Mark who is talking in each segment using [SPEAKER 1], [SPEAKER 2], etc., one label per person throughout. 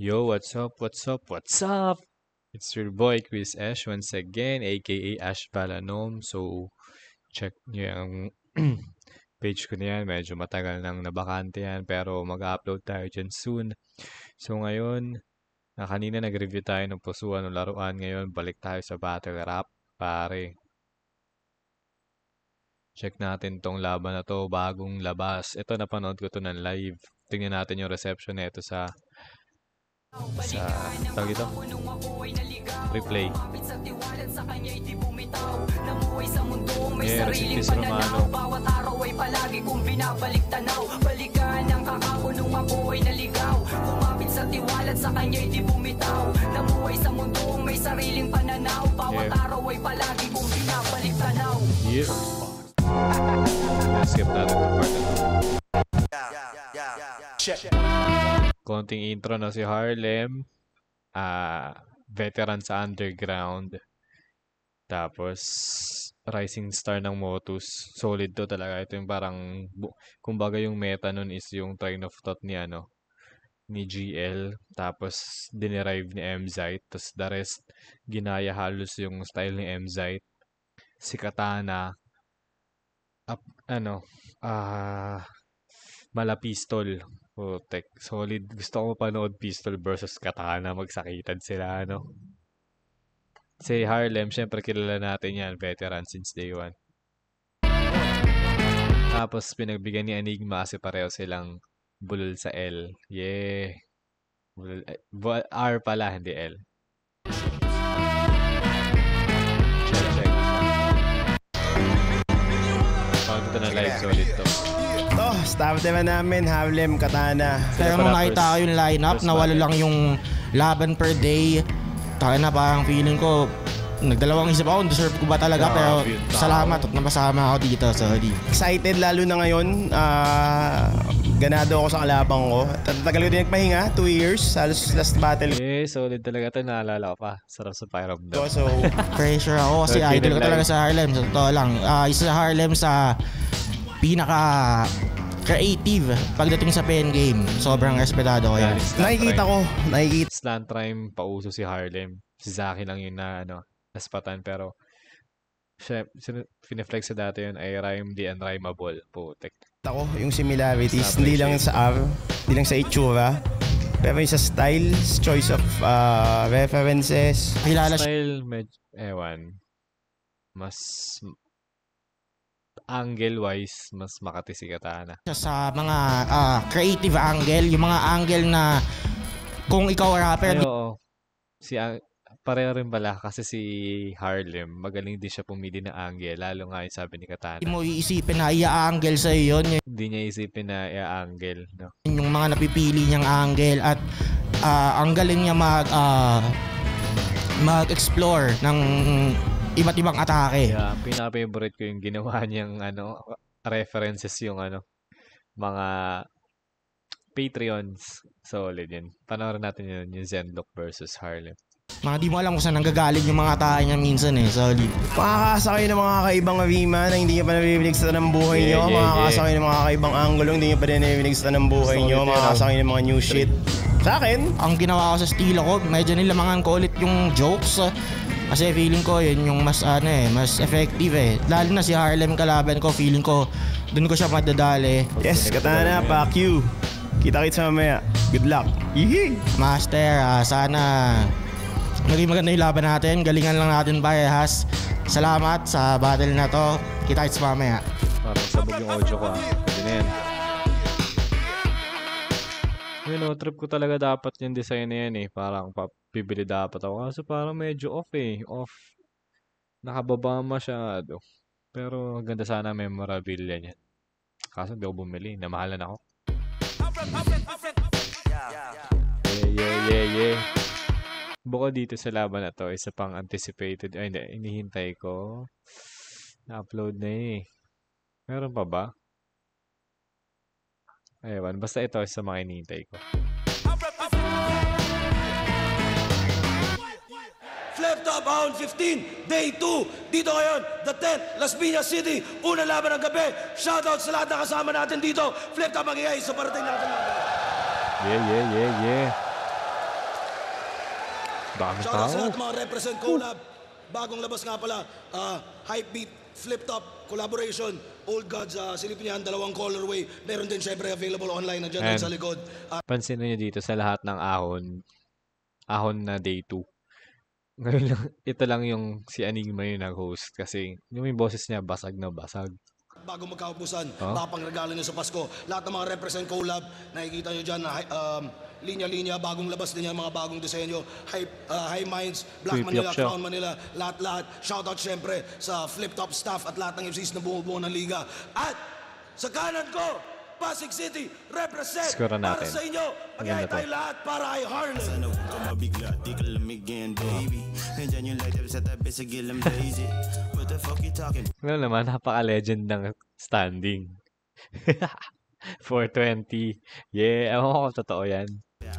[SPEAKER 1] Yo, what's up? What's up? What's up? It's your boy Chris Ash once again, aka Ash Balanom. So, check nyo yung page ko na yan. Medyo matagal nang nabakante yan, pero mag-upload tayo dyan soon. So, ngayon, kanina nag-review tayo ng pusuan ng laruan. Ngayon, balik tayo sa battle rap, pare. Check natin tong laban na to, bagong labas. Ito, napanood ko to ng live. Tingnan natin yung reception nito sa tawag ito replay. Yeah, Recipies Romano.
[SPEAKER 2] Bawat araw ay palagi kong binabalik tanaw. Balikan ang kakako nung ako ay naligaw. Kumapit sa tiwalat sa kanya'y di bumitaw. Namuhay sa mundong may sariling pananaw. Bawat araw ay palagi kong binabalik tanaw.
[SPEAKER 1] Yeah. Skip natin yung part na to. Konting intro na si Harlem. Veteran sa underground. Tapos, rising star ng Motus. Solid to talaga. Ito yung parang, kumbaga yung meta nun is yung train of thought ni GL. Tapos, dinerive ni Mzite. Tapos, the rest, ginaya halos yung style ni Mzite. Si Katana, mala pistol. Putek, solid. Gusto ko mapanood pistol versus Katana. Magsakitan sila, Si Harlem, syempre kilala natin yan. Veteran since day one. Tapos, pinagbigyan ni Enigma kasi pareho silang bulol sa L. Yeah. R pala, hindi L. Check. Pag ito na live, solid to.
[SPEAKER 3] Staff naman namin, Harlem, Katana.
[SPEAKER 4] Kaya mo nakita ko yung lineup na walo lang yung laban per day. Taka na parang feeling ko, nagdalawang isip ako, deserve ko ba talaga? Pero salamat at napasama ako dito. Sorry.
[SPEAKER 3] Excited lalo na ngayon. Ganado ako sa kalabang ko. Tatagal ko din nagpahinga, 2 years. Halos last battle.
[SPEAKER 1] Eh, solid talaga ito. Naalala ko pa. Sarap sa Pyram daw.
[SPEAKER 3] So,
[SPEAKER 4] Pressure ako kasi idol ko talaga sa Harlem. Sa totoo lang. Isa sa Harlem sa pinaka creative pagdating sa pen game. Sobrang respetado ko yan.
[SPEAKER 3] nakikita.
[SPEAKER 1] Slant rhyme, pauso si Harlem. Si Zaki lang yun na, naspatan. Pero, siya, pineflex sa dati yun ay rhyme the unrhymable. Putek.
[SPEAKER 3] Ako, yung similarities, hindi lang sa R, hindi lang sa itsura, pero yung sa style, choice of references.
[SPEAKER 4] Kilala siya
[SPEAKER 1] Style, mas angle-wise, mas Makati si Katana.
[SPEAKER 4] sa mga creative angle. Yung mga angle na kung ikaw rapper,
[SPEAKER 1] Ay, oo. Pareho rin pala kasi si Harlem, magaling din siya pumili ng angle, lalo nga yung sabi ni Katana.
[SPEAKER 4] hindi mo iisipin na i-angle sa'yo yun.
[SPEAKER 1] Hindi niya isipin na i-angle, no?
[SPEAKER 4] Yung mga napipili niyang angle at ang galing niya mag-explore ng iba't ibang atake.
[SPEAKER 1] Yeah, pinaka-favorite ko yung ginawa niyang references yung mga Patreons. Solid yun. Panoorin natin yun, yung Zenlock versus Harlem.
[SPEAKER 4] Mga di mo alam kung saan nanggagaling yung mga atake niya minsan solid.
[SPEAKER 3] Makakasa kayo ng mga kakaibang rima na hindi nyo pa naririnig sa tanang buhay nyo. Makakasa kayo ng mga kakaibang angulo hindi nyo pa naririnig sa tanang buhay nyo. Makakasa kayo ng mga new shit. Sa akin,
[SPEAKER 4] Ang ginawa ko sa estilo ko, medyo nilamangan ko ulit yung jokes. Kasi feeling ko yun yung mas mas effective Lalo na si Harlem kalaban ko, feeling ko dun ko siya madadali.
[SPEAKER 3] yes, Katana, fuck you. Kita-kits mamaya. Good luck. Yee!
[SPEAKER 4] Master, sana maging maganda yung laban natin. Galingan lang natin parehas. Salamat sa battle na to. Kita-kits mamaya.
[SPEAKER 1] Parang sabog yung audio ko Pwede na yan. Trip ko talaga dapat yung design na yan Parang bibili dapat ako. Kaso parang medyo off Off. Nakababa masyado. Pero ganda sana memorabilia niyan. Kaso hindi ako bumili. Namahalan ako. Yeah. Bukod dito sa laban na to, isa pang anticipated. Ay, hindi. Inihintay ko. Na-upload na Meron pa ba? Aywan. Basta ito sa mga inihintay ko.
[SPEAKER 5] Flip Top Round 15, Day 2. Dito ngayon, The Tent, Las Piñas City. Unang laban ng gabi. Shoutout sa lahat na kasama natin dito. Flip Top mag-iay sa parating natin.
[SPEAKER 1] Yeah. Dami
[SPEAKER 5] Shoutout sa
[SPEAKER 1] tao.
[SPEAKER 5] lahat ng mga represent collab. Bagong labas nga pala, Hypebeat, Flip Top, collaboration, Old Gods, silipin niyan, 2 colorway. Meron din syempre available online, nandiyan din
[SPEAKER 1] Ayan.
[SPEAKER 5] sa likod.
[SPEAKER 1] Pansin nyo dito sa lahat ng ahon na day 2. Ngayon lang, ito lang yung si Enigma yung nag-host kasi yung boses niya basag na basag.
[SPEAKER 5] Bago magkaubusan,
[SPEAKER 1] Oh.
[SPEAKER 5] baka pangregalo nyo sa Pasko. Lahat ng mga represent collab, nakikita nyo dyan, linya-linya, bagong labas din yan, mga bagong disenyo, High Minds, Black
[SPEAKER 1] Creepy
[SPEAKER 5] Manila,
[SPEAKER 1] up siya.
[SPEAKER 5] Crown Manila, lahat-lahat. Shoutout syempre sa Flip Top staff at lahat ng MCs na bumubuo ng liga. At sa kanan ko, Pasig City, represent
[SPEAKER 1] Score
[SPEAKER 5] para
[SPEAKER 1] natin.
[SPEAKER 5] sa inyo. Mag-ihay
[SPEAKER 1] Maganda to.
[SPEAKER 5] tayo lahat para kay Harlem.
[SPEAKER 6] Sana huwag ka mabigla, di ka lamigin, baby. Nandyan yung light up sa tabi, sige lang blaze it. What the fuck you talking?
[SPEAKER 1] Ngayon naman, napaka-legend ng standing. 420. Yeah, ewan ko kung totoo yan.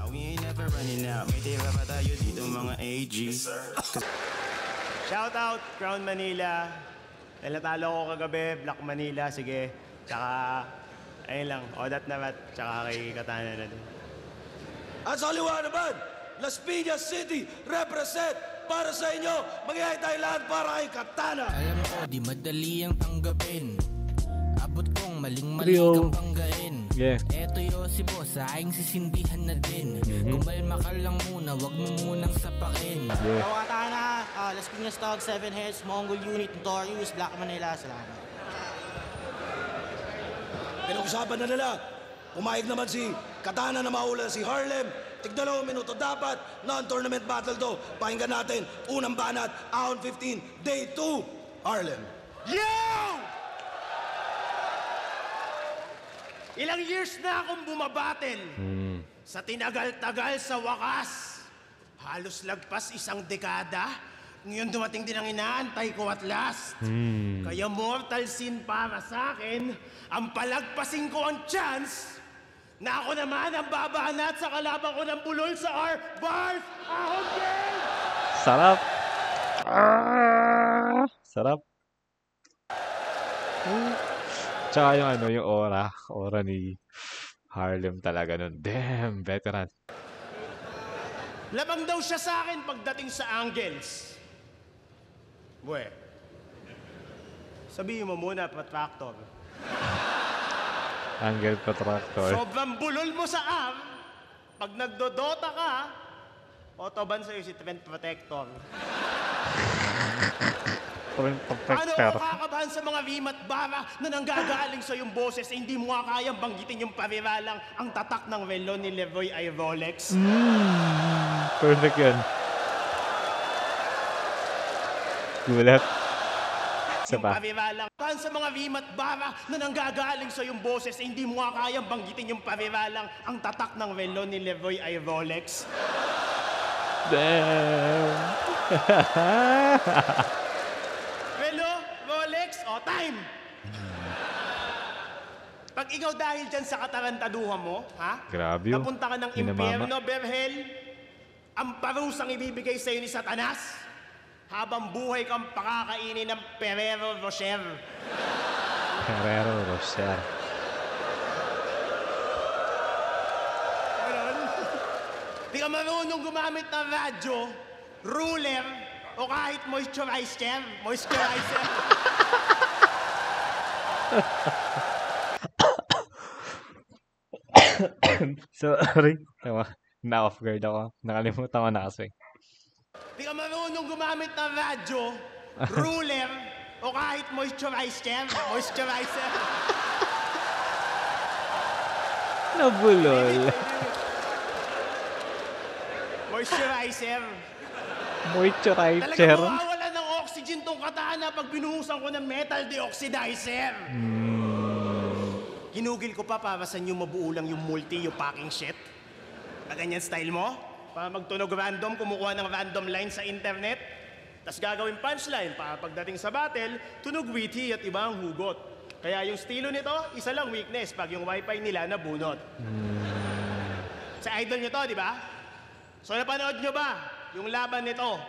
[SPEAKER 6] about? We ain't never running out. May tira pa tayo dito mga AG.
[SPEAKER 7] Shout out, Crown Manila. Dahil natalo ko kagabi, Black Manila, sige. Tsaka, ayun lang, Odat Namat, tsaka kay Katana na din.
[SPEAKER 5] At sa kaliwa naman, Las Piñas City, represent para sa inyo. Mag-ihay tayo lahat para kay Katana.
[SPEAKER 8] Alam ko di madali ang tanggapin. Abot kong maling-mali
[SPEAKER 1] Trio.
[SPEAKER 8] kang banggain.
[SPEAKER 1] Yeah.
[SPEAKER 8] Eto yo si boss, sa aking sisindihan na din. Kumalma ka lang muna, wag mo munang sapakin.
[SPEAKER 1] Yeah.
[SPEAKER 4] Katana, Las Piñas Tog, 7 Heads, Mongol Unit, Notorious, Black Manila, salamat.
[SPEAKER 5] Pinag-usapan na nila. Pumayag naman si Katana na maula si Harlem. Tig-2 minuto dapat. Non-tournament battle to. Pakinggan natin. Unang banat, Ahon 15, Day 2, Harlem.
[SPEAKER 7] Yo! Ilang years na akong bumabatel. Sa tinagal-tagal sa wakas. Halos lagpas 1 dekada. Ngayon dumating din ang inaantay ko at last. Kaya mortal sin para sa akin, ang palagpasin ko ang chance na ako naman ang babanat sa kalaban ko ng bulol sa R-Bars Ahon Game!
[SPEAKER 1] Sarap. Sarap. Tsaka yung yung aura ni Harlem talaga nun. Damn, veteran.
[SPEAKER 7] Labang daw siya sa akin pagdating sa angles. Bwe, sabihin mo muna, Protractor.
[SPEAKER 1] Angle Protractor.
[SPEAKER 7] Sobrang bulol mo sa arm, pag nagdodota ka, autoban sa'yo si Trent Protector.
[SPEAKER 1] Point
[SPEAKER 7] Ano
[SPEAKER 1] protector.
[SPEAKER 7] ako kakabahan sa mga rimat bara na nanggagaling sa yung boses eh, hindi mo nga kayang banggitin yung pariralang ang tatak ng relo ni Leroy ay Rolex?
[SPEAKER 1] Perfect yun. Gulat. Isa
[SPEAKER 7] Yung
[SPEAKER 1] pa.
[SPEAKER 7] pariralang sa mga rimat bara na nanggagaling sa yung boses eh, hindi mo nga kayang banggitin yung pariralang ang tatak ng relo ni Leroy ay Rolex?
[SPEAKER 1] Damn.
[SPEAKER 7] Relo, Rolex, o time! Pag ikaw dahil dyan sa katarantaduhan mo, ha?
[SPEAKER 1] Grabe yun.
[SPEAKER 7] Napunta ka ng
[SPEAKER 1] Ginamama.
[SPEAKER 7] impyerno, Berhel, ang parusang ibibigay sa'yo ni Satanas, habang buhay kang pakakainin ng Ferrero Rocher.
[SPEAKER 1] Ferrero Rocher.
[SPEAKER 7] Di ka marunong gumamit ng radyo, ruler, o kahit moisturizer.
[SPEAKER 1] Sorry. Na-off guard ako. Nakalimutan ko na kasi.
[SPEAKER 7] Di ka marunong gumamit ng radyo, ruler, o kahit moisturizer.
[SPEAKER 1] Nabulol.
[SPEAKER 7] Moisturizer.
[SPEAKER 1] Moisturizer.
[SPEAKER 7] Talagang mawawala ng oxygen tong Katana pag binuhusan ko ng metal deoxidizer. Ginugil ko pa para sa inyo mabuo lang yung multi, yung packing shit. Na ganyan style mo? Para magtunog random, kumukuha ng random line sa internet. Tapos gagawin punchline para pagdating sa battle, tunog witty at iba ang hugot. Kaya yung estilo nito, isa lang weakness pag yung wifi nila nabunot. Sa idol nyo to, di ba? So napanood nyo ba yung laban nito?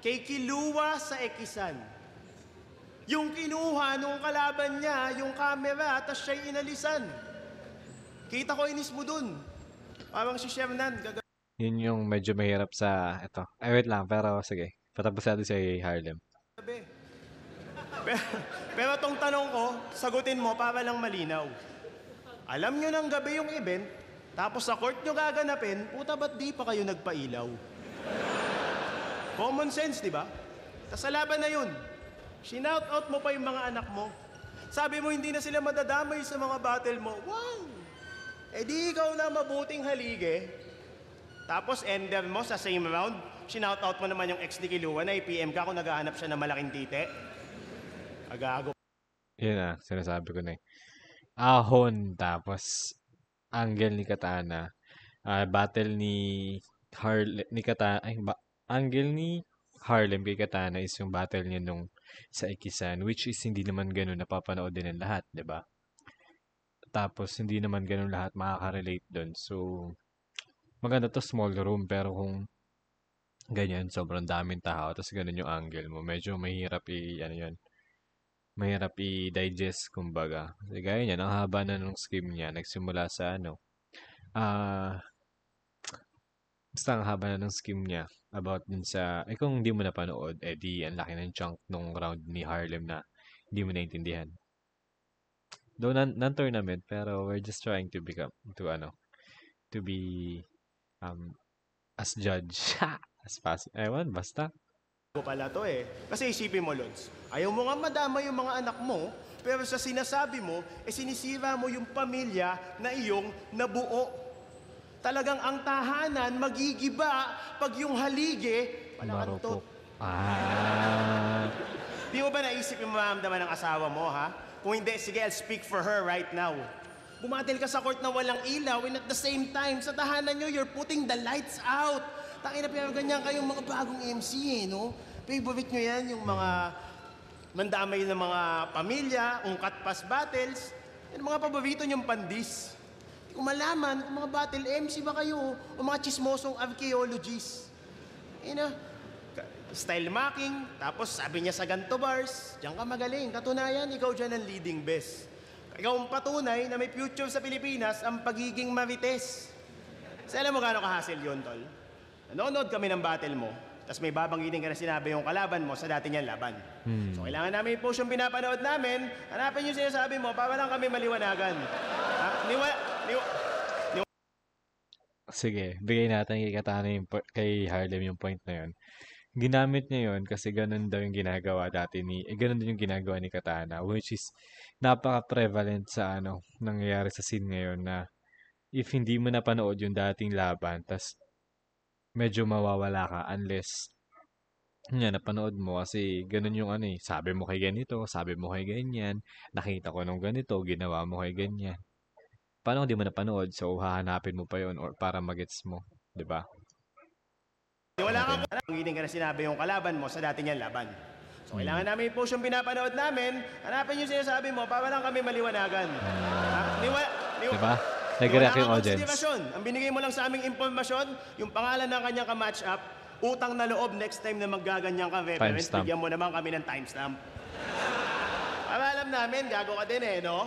[SPEAKER 7] Kay Kilua sa Ekisan. Yung kinuha nung kalaban niya, yung camera, tas siya'y inalisan. Kita ko inis mo dun. Parang si Shernan,
[SPEAKER 1] Yun yung medyo mahirap sa ito. Ay, wait lang. Pero sige. Patapos natin si Harlem.
[SPEAKER 7] Pero, pero tong tanong ko, sagutin mo para lang malinaw. Alam nyo ng gabi yung event, tapos sa court nyo gaganapin, puta ba't di pa kayo nagpailaw? Common sense, di ba? Tas sa laban na yun, shinout out mo pa yung mga anak mo. Sabi mo hindi na sila madadamay sa mga battle mo. Wow! Eh di ikaw na mabuting halige. Tapos ender mo sa same round, shinout out mo naman yung ex ni Kilua na i-PM ka kung naghahanap siya ng malaking tite. Agago.
[SPEAKER 1] Yun na. Sinasabi ko na eh. Ahon. Tapos angle ni Katana. Battle ni Katana. Angle ni Harlem kay Katana is yung battle niya nung sa Ikisan, which is hindi naman ganun napapanood din ng lahat, 'di ba? Tapos hindi naman ganun lahat makaka-relate doon. So maganda to small room, pero kung ganyan sobrang daming tao tapos ganun yung angle mo, medyo mahirap mahirap i-digest kumbaga. Kasi gaya niyan, ang haba na nung scheme niya, nagsimula sa basta ang haba na ng scheme niya about din sa, kung hindi mo napanood, di ang laki ng chunk nung round ni Harlem na hindi mo naintindihan. Though non-tournament, pero we're just trying to be as judge. As fast. Ewan, basta.
[SPEAKER 7] Pala to eh. Kasi isipin mo, Lods, ayaw mo nga madama yung mga anak mo, pero sa sinasabi mo, sinisira mo yung pamilya na iyong nabuo. Talagang ang tahanan magigiba pag yung halige palakantot. Di mo ba naisip yung maramdaman ng asawa mo, ha? Kung hindi, sige, I'll speak for her right now. Bumatil ka sa court na walang ilaw and at the same time, sa tahanan nyo, you're putting the lights out. Tangina, pero ganyan kayong mga bagong MC, no? Favorite nyo yan, yung mga mandamay ng mga pamilya, ungkat pas battles, yung mga paborito nyong pandis. Hindi ko malaman kung mga battle MC ba kayo o mga chismosong archaeologists. Style mocking, tapos sabi niya sa ganto bars, diyan ka magaling. Katunayan, ikaw dyan ang leading best. Ikaw ang patunay na may future sa Pilipinas ang pagiging marites. Kasi alam mo gaano ka-hassle yun, tol? Nanonood kami ng battle mo, tapos may babanggitin ka na sinabi yung kalaban mo sa dati niyang laban. So kailangan namin i-post yung pinapanood namin, hanapin yung sinasabi mo para lang kami maliwanagan.
[SPEAKER 1] Sige, bigay natin kay Katana kay Harlem yung point na yun. Ginamit niya yun kasi ganun daw yung ginagawa dati ganun din yung ginagawa ni Katana, which is napaka-prevalent sa nangyayari sa scene ngayon na if hindi mo napanood yung dating laban, tas medyo mawawala ka unless napanood mo kasi ganun yung sabi mo kay ganito, sabi mo kay ganyan, nakita ko nung ganito, ginawa mo kay ganyan. Paano kung di mo napanood? So, hahanapin mo pa yun or para magets mo, di ba?
[SPEAKER 7] Wala kang bangitin ka na sinabi yung kalaban mo sa dati niyang laban. So kailangan namin i-post yung pinapanood namin, hanapin yung sinasabi mo para lang kami maliwanagan.
[SPEAKER 1] Diba? Nag-react yung audience.
[SPEAKER 7] Ang binigay mo lang sa aming impormasyon, yung pangalan ng kanyang ka-match up, utang na loob next time na maggaganyan ka reference, bigyan mo naman kami ng timestamp. Para alam namin, gago ka din no?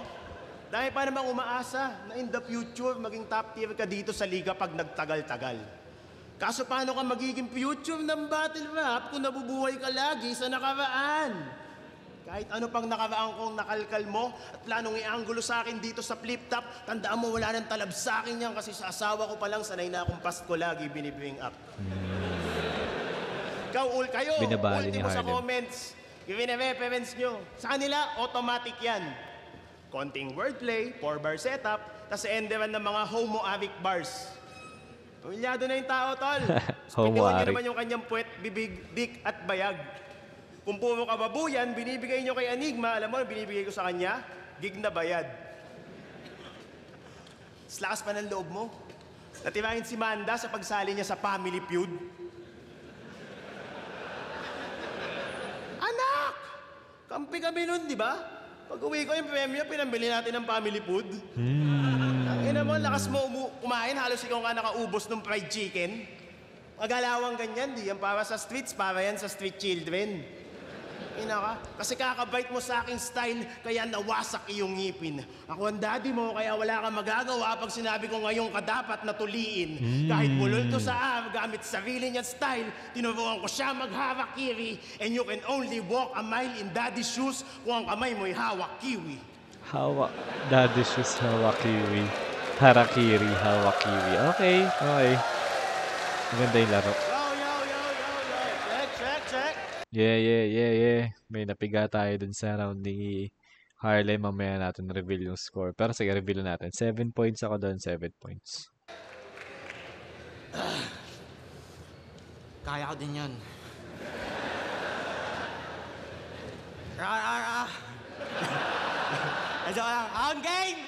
[SPEAKER 7] Dahil pa namang umaasa na in the future, maging top tier ka dito sa liga pag nagtagal-tagal. Kaso paano ka magiging future ng battle rap kung nabubuhay ka lagi sa nakaraan? Kahit ano pang nakaraan kong nakalkal mo at planong i-angulo sa akin dito sa flip-top, tandaan mo wala nang talab sa akin yan kasi sa asawa ko pa lang sanay na akong Pasko lagi binibring up. Kayo, ultimo sa comments, i-reference nyo. Sa kanila, automatic yan. Konting wordplay, 4-bar setup, tas enderan ng mga homoerotic bars. Pamilyado na yung tao, tol. Pindiwan nyo naman yung kanyang puwet, bibig, dik at bayag. Kung puro kababuyan, binibigay nyo kay Enigma, alam mo, binibigay ko sa kanya, gig na bayad. Lakas pa ng loob mo. Natirahin si Manda sa pagsali niya sa Family Feud. Anak! Kampi kami nun, di ba? Pag uwi ko yung premyo, pinambili natin ng Family Food. Mo, lakas mo kumain, halos ikaw nga nakaubos ng fried chicken. Magalawang ganyan, di yan para sa streets, para yan sa street children. Ina ka, kasi kakabait mo sa aking style, kaya nawasak iyong ngipin. Ako ang daddy mo, kaya wala kang magagawa pag sinabi ko ngayon ka dapat natuliin. Kahit bulol to sa gamit sarili niyang style, tinuruan ko siya magharakiri. And you can only walk a mile in daddy's shoes kung ang kamay mo'y hawak kiwi.
[SPEAKER 1] Hawak. Daddy shoes, hawak kiwi. Harakiri, hawak kiwi. Okay, okay. Maganda yung laro.
[SPEAKER 7] Check.
[SPEAKER 1] Yeah. May napiga tayo dun sa round ni Harlem. Mamaya natin reveal yung score. Pero sige, reveal natin. 7 points ako doon, 7 points.
[SPEAKER 4] Kaya ko din yun. Medyo lang. On game!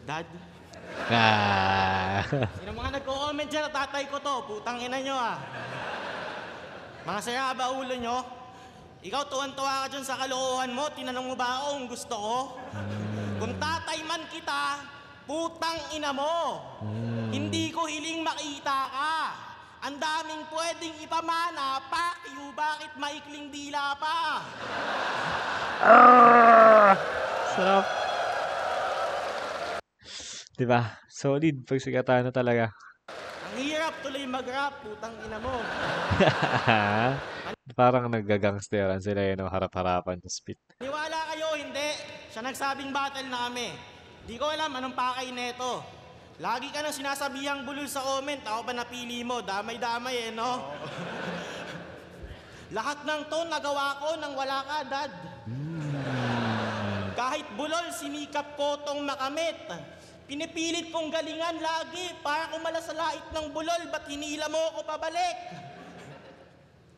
[SPEAKER 4] Dad? Sino mga nagko-comment dyan na tatay ko to? Putang ina nyo Mga saya ba ulo nyo? Ikaw tuwan-tuwa ka dyan sa kalokohan mo. Tinanong mo ba ako kung gusto ko? Kung tatay man kita, putang ina mo. Hindi ko hiling makita ka. Ang daming pwedeng ipamana, fuck you, bakit maikling dila pa?
[SPEAKER 1] Sarap. Diba? Solid. Pagsigatan na talaga.
[SPEAKER 4] Ang hirap tuloy mag-rap, putang ina mo.
[SPEAKER 1] Parang naggagangsteran sila yun, harap-harapan sa spit.
[SPEAKER 4] Niwala kayo, hindi. Siya nagsabing battle na kami. Di ko alam anong pakay neto. Lagi ka nang sinasabihang bulol sa comment. Ako ba napili mo? Damay-damay no? Lahat ng to nagawa ko nang wala ka, Dad. Kahit bulol, sinikap ko tong makamit. Pinipilit kong galingan lagi para kumala sa lait ng bulol. Ba't hinila mo ako pabalik?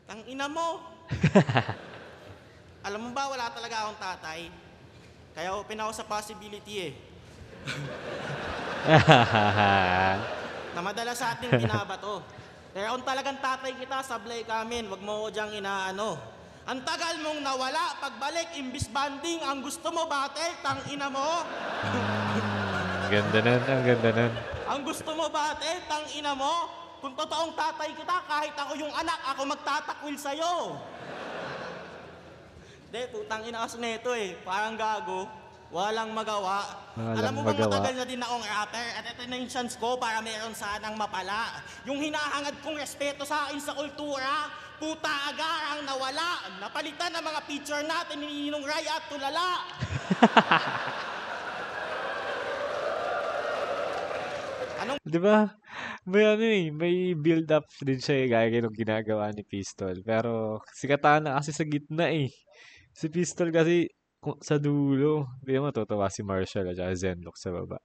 [SPEAKER 4] Tangina mo. Alam mo ba, wala talaga akong tatay. Kaya open ako sa possibility na madalas sa atin binabato. Pero kung talagang tatay kita, sablay kamin, wag mo ko diyang inaano. Ang tagal mong nawala, pagbalik, imbis banding, ang gusto mo battle, tangina mo.
[SPEAKER 1] Ganda nun.
[SPEAKER 4] Ang gusto mo battle, tangina mo. Kung totoong tatay kita, kahit ako yung anak, ako magtatakwil sa'yo. Hindi, putang ina kasi neto parang gago. Walang magawa. Alam mo bang matagal na din akong rapper at ito na yung chance ko para meron sanang mapala. Yung hinahangad kong respeto sa akin sa kultura, puta agarang nawala. Napalitan ng mga picture natin ni Ninong Ray at Tulala.
[SPEAKER 1] Diba? May build up din siya gaya ng ginagawa ni Pistol. Pero si Katana kasi sa gitna Si Pistol kasi sa dulo. Hindi mo matutuwa si Marshall at Zenlock sa baba.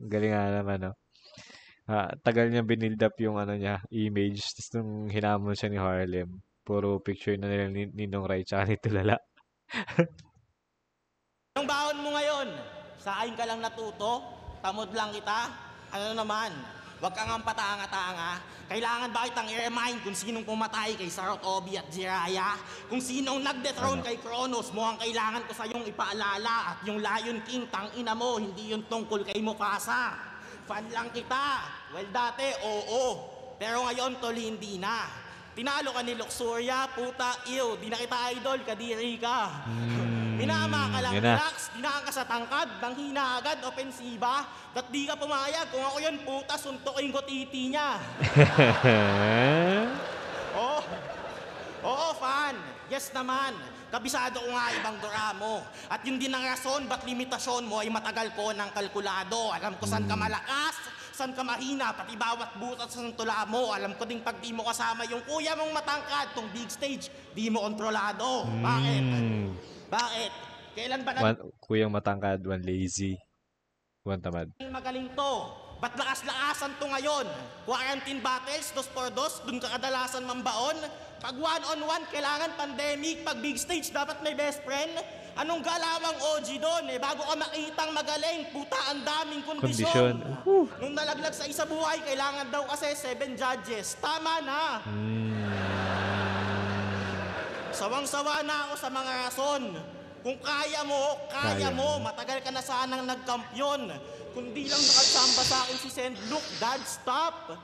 [SPEAKER 1] Galing nga naman, tagal niya binild up yung image. Tapos nung hinamon siya ni Harlem, puro picture na nila ni Ninong Ray tsaka ni Tulala.
[SPEAKER 4] Anong baon mo ngayon? Sa akin ka lang natuto? Tamod lang kita? Ano naman? Huwag kang ang patanga-tanga. Kailangan ba kitang i-remind kung sinong pumatay kay Sarot Obi at Jiraya? Kung sinong nag-dethrone kay Kronos mo ang kailangan ko sa iyong ipaalala. At yung Lion King, tangina mo, hindi yung tungkol kay Mufasa. Fan lang kita. Well, dati, oo. Pero ngayon, tol, hindi na. Tinalo ka ni Luxuria, puta, di na kita idol, kadiri ka. Minama ka lang, relax, dinaan ka sa tangkad, nang hina agad, opensiba. Ba't di ka pumayag? Kung ako yun, puta, suntokin ko titi niya. Oo, fan. Yes naman. Kabisado ko nga ibang dura mo. At yun din ang rason, ba't limitasyon mo ay matagal ko ng kalkulado. Alam ko saan ka malakas, saan ka mahina, pati bawat butat sa tula mo. Alam ko ding pag di mo kasama yung kuya mong matangkad, tong big stage, di mo kontrolado. Bakit? Kailan ba
[SPEAKER 1] Kuyang matangkad, one lazy, one tamad.
[SPEAKER 4] Magaling to. Ba't lakas-lakasan to ngayon? Quarantine battles, 2x2, dun ka kadalasan mambaon. Pag one-on-one, kailangan pandemic. Pag big stage, dapat may best friend. Anong galawang OG doon bago ka makitang magaling, puta, ang daming kondisyon. Nung nalaglag sa isa buhay, kailangan daw kasi 7 judges. Tama na. Sawang-sawa na ako sa mga rason. Kung kaya mo, matagal ka na sanang nagkampyon. Kung di lang nakatsamba sa akin si Zenlock, Dad, stop.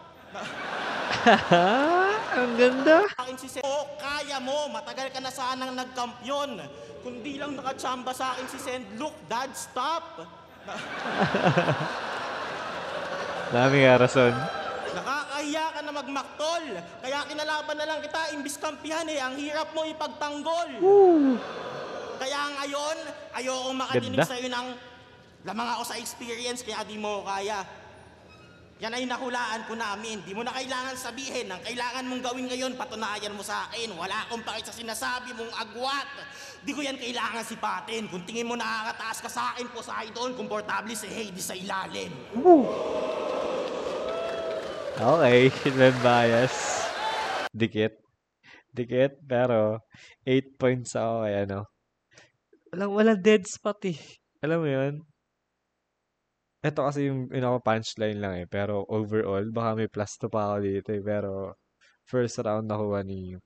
[SPEAKER 1] Ang ganda.
[SPEAKER 4] Akin si Oo, kaya mo. Matagal ka na sanang nagkampyon. Kundi lang nakachamba sa akin si Send. Look, Dad, stop.
[SPEAKER 1] Dami nga rason.
[SPEAKER 4] Nakakahiya ka na magmaktol. Kaya kinalaban na lang kita, imbis kampihan eh. Ang hirap mo ipagtanggol. Kaya ngayon, ayokong makadinig
[SPEAKER 1] Ganda.
[SPEAKER 4] sa'yo ng lamang ako sa experience, kaya di mo kaya. Yan ay nahulaan ko namin. Di mo na kailangan sabihin. Ang kailangan mong gawin ngayon, patunayan mo sa akin. Wala akong pakit sa sinasabi mong agwat. Di ko yan kailangan sipatin. Kung tingin mo nakakataas ka sa akin, pusahay doon, komportable si Heidi sa ilalim.
[SPEAKER 1] Okay, Hitman bias. Dikit. Dikit, pero 8 points ako kay ano. Walang dead spot eh. Alam mo yun? Ito kasi yung punchline lang eh. Pero overall, baka may plus 2 pa ako dito eh. Pero first round nakuha ni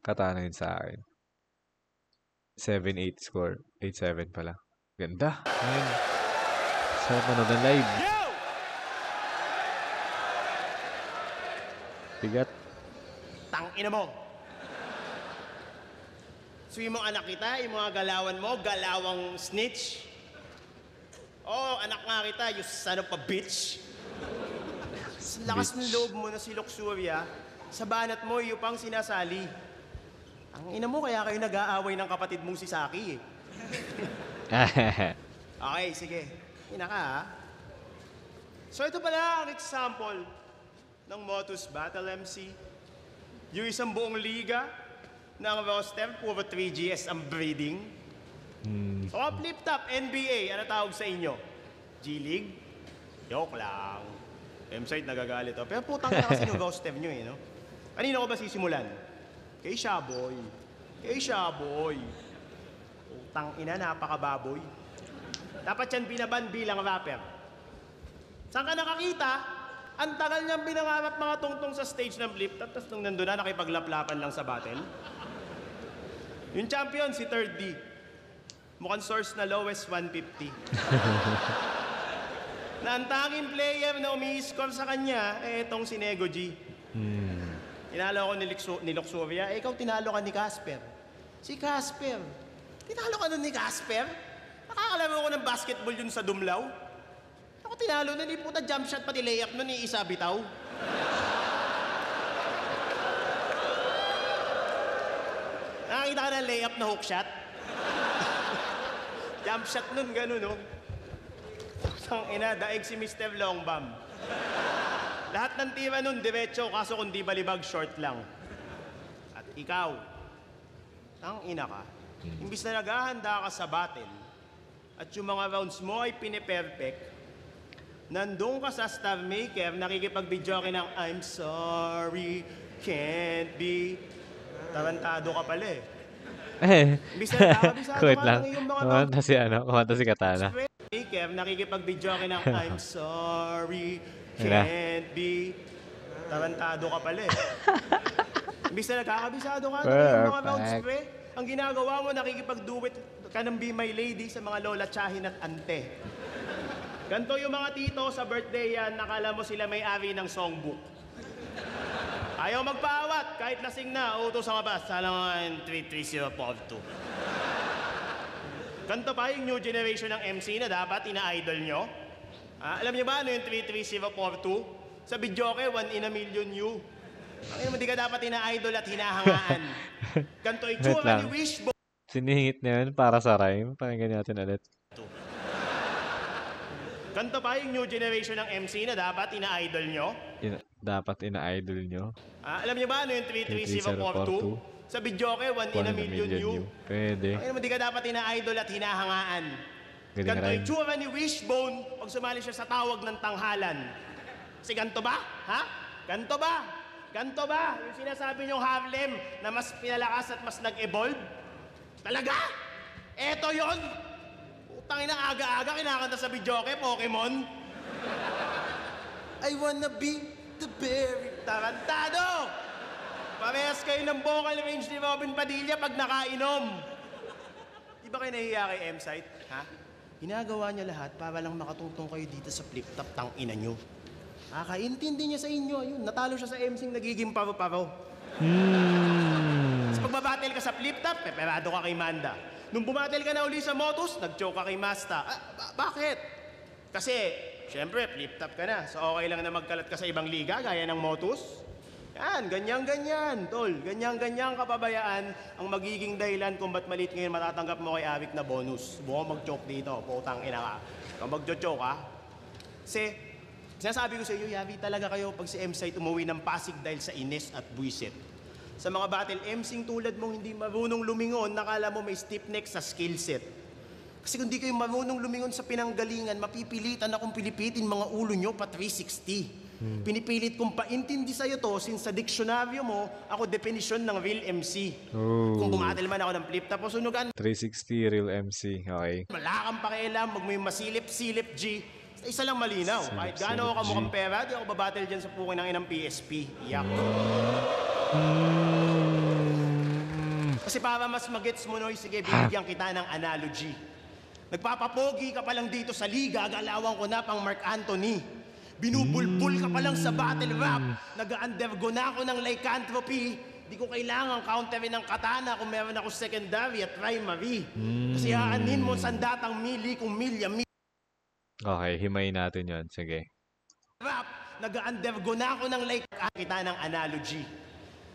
[SPEAKER 1] Katana yun sa akin. 7-8 score. 8-7 pala. Ganda. Ayun. Sarap na ng live. Bigat.
[SPEAKER 7] Tangina mo. Suwi mo anak kita, yung mga galawan mo, galawang snitch. Oo, anak nga kita, you son of a bitch. Lakas ng loob mo na si Luxuria, sa banat mo, yung pang sinasali. Ang ina mo, kaya kayo nag-aaway ng kapatid mong si Saki eh. Okay, sige. Ina ka ha. So ito pala ang example ng Motus Battle MC. Yung isang buong liga ng roster, puro 3GS ang breeding. So ang flip top, NBA, ano tawag sa inyo? G-League? Joke lang. M-side nagagalit oh. Pero putang na kasi yung roster nyo eh, no? Kanino ko ba sisimulan? Kay Shaboy. Kay Shaboy. Putang ina, napakababoy. Dapat yan binaban bilang rapper. Saan ka nakakita? Ang tagal niyang binangarap mga tungtong sa stage ng flip top, tapos nung nandun na, nakipaglaplapan lang sa battle. Yung champion, si 3rd D. Mukhang source na lowest 150. Na ang tanging player na umi-score sa kanya, eh, itong si Nego G. Tinalo ako ni Luxuria, eh, ikaw tinalo ka ni Casper. Si Casper. Tinalo ka nun ni Casper? Nakakalaro ko ng basketball yun sa Dumlaw. Ako tinalo nun, puta jump shot pati layup nun ni Isa Bitaw. Nakakita ka ng layup na hook shot? Jump shot nun, gano'n, no? Putang ina, daig si Mr. Longbam. Lahat ng tira nun, diretso, kaso kung di balibag, short lang. At ikaw, ang ina ka, imbis na naghahanda ka sa battle, at yung mga rounds mo ay piniperfect, nandun ka sa Star Maker, nakikipag-video ka ng I'm sorry, can't be. Tarantado ka pala eh. Imbis na nakabisado
[SPEAKER 1] Wait
[SPEAKER 7] ka
[SPEAKER 1] lang.
[SPEAKER 7] ng iyong mga
[SPEAKER 1] Kumanta si Katana.
[SPEAKER 7] Maker, nakikipag-video ka ng I'm sorry, can't be. Tarantado ka pala eh. Imbis na nagkakabisado ka ng iyong mga rounds, pre. Ang ginagawa mo, nakikipag-duet ka ng Be My Lady sa mga lola, tsahin at ante. Ganto yung mga tito sa birthday yan, nakala mo sila may-ari ng songbook. Ayaw magpaawat, kahit lasing na, utos sa kabas, sana nga 33042. Ganto pa yung new generation ng MC na dapat ina-idol nyo. Alam nyo ba ano yung 33042? Sa videoke, 1 in a million you. Ang hindi ka dapat ina-idol at hinahangaan. Ganto itsura ni Wishbone.
[SPEAKER 1] Sinihingit na yun para sa rhyme. Pakinggan natin ulit.
[SPEAKER 7] Ganto pa yung new generation ng MC na dapat ina-idol nyo.
[SPEAKER 1] Dapat ina-idol nyo.
[SPEAKER 7] Alam niyo ba ano yung 33042? Sa videoke, 1 in a million you.
[SPEAKER 1] Pwede.
[SPEAKER 7] Ay, hindi ka dapat ina-idol at hinahangaan. Ganto yung tsura ni Wishbone pag sumali siya sa tawag ng tanghalan. Kasi ganto ba? Ha? Ganto ba? Ganto ba? Yung sinasabi niyong Harlem na mas pinalakas at mas nag-evolve? Talaga? Eto yon. Utangin na aga-aga kinakanta sa videoke, Pokemon. I wanna be the berry. Tarantado! Parehas kayo ng vocal range ni Robin Padilla pag nakainom. Di ba kayo nahihiya kay M-Site? Ha? Ginagawa niya lahat para lang makatungtong kayo dito sa flip-top tang ina nyo. Kakaintindi niya sa inyo. Ayun, natalo siya sa MC nagiging paro-paro. Tapos pag mabattle ka sa flip top, peperado ka kay Manda. Nung bumattle ka na uli sa Motus, nag-choke ka kay Masta. Bakit? Kasi, syempre, flip top ka na. So okay lang na magkalat ka sa ibang liga, gaya ng Motus. Yan, ganyan-ganyan, tol. Ganyan-ganyan kapabayaan ang magiging dahilan kung ba't maliit ngayon matatanggap mo kay Arik na bonus. Subukan mag-choke dito, putang ina ka. Kung mag-choke ka, kasi, sinasabi ko sa iyo, yabi talaga kayo pag si MC umuwi ng Pasig dahil sa inis at buwisit. Sa mga battle MC tulad mong hindi marunong lumingon, nakala mo may stiff neck sa skill set. Kasi kung di kayo marunong lumingon sa pinanggalingan, mapipilitan akong pilipitin mga ulo nyo pa 360. Pinipilit kong paintindi sa'yo to since sa diksyonaryo mo, ako definisyon ng real MC. Kung bumatil man ako ng flip top o sunugan,
[SPEAKER 1] 360 real MC, okay.
[SPEAKER 7] wala kang pakialam, wag mo yung masilip-silip G. Isa lang malinaw, kahit gaano ako mukhang pera, di ako babattle dyan sa pukin ng inang PSP. Yak. Kasi para mas magets mo, Noy, sige, bibigyan kita ng analogy. Nagpapapogi ka pa lang dito sa liga, galawan ko na pang Mark Anthony. Binubulbul ka pa lang sa battle rap, nag-undergo na ako ng lycanthropy. Di ko kailangan counterin ng katana kung meron ako secondary at primary. Kasi haanin mo sandatang mili kung milya.
[SPEAKER 1] Okay, himayin natin yon. Sige.
[SPEAKER 7] Rap, nag-undergo na ako ng kita ng analogy.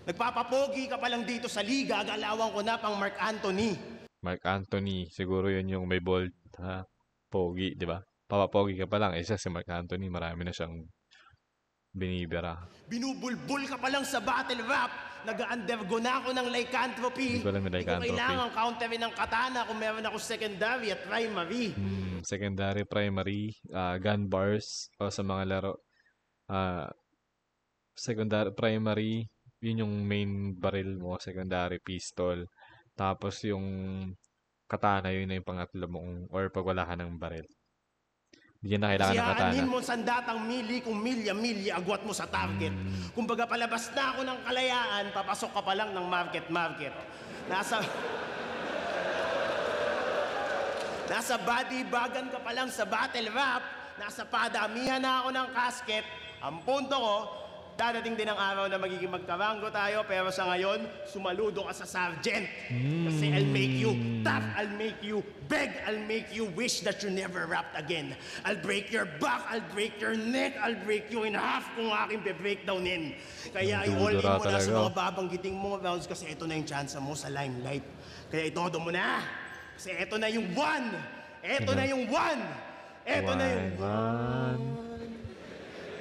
[SPEAKER 7] Nagpapapogi ka pa lang dito sa liga, galawan ko na pang Mark Anthony.
[SPEAKER 1] Mark Anthony, siguro yun yung may bold, ha? Pogi, di ba? Papapogi ka pa lang, isa si Mark Anthony, marami na siyang binibira.
[SPEAKER 7] Binubulbul ka pa lang sa battle rap, nag-undergo na ako ng lycanthropy.
[SPEAKER 1] Hindi ko alam yung lycanthropy.
[SPEAKER 7] Di ko kailangan counterin ng katana kung meron ako secondary at primary.
[SPEAKER 1] Secondary, primary, gun bars, o sa mga laro. Secondary, primary, yun yung main barrel mo, secondary pistol. Tapos yung katana, yun na yung pangatlo mong, or pag wala ka ng barrel. Hindi na kailangan ng katana.
[SPEAKER 7] Siyanin mo sandatang mili kung milya-milya agwat mo sa target. Kumbaga palabas na ako ng kalayaan, papasok ka pa lang ng market. Nasa body bagan ka pa lang sa battle rap, nasa padamihan na ako ng casket. Ang punto ko, dadating din ang araw na magiging magkaranggo tayo, pero sa ngayon, sumaludo ka sa sergeant. Kasi I'll make you tough, I'll make you beg, I'll make you wish that you never rapped again. I'll break your back, I'll break your neck, I'll break you in half kung aking be-breakdownin. Kaya i-all in mo na sa mga babanggiting mo rounds kasi ito na yung chance mo sa limelight. Kaya itodo mo na. Kasi ito na yung one. Ito na yung one. Ito na yung one.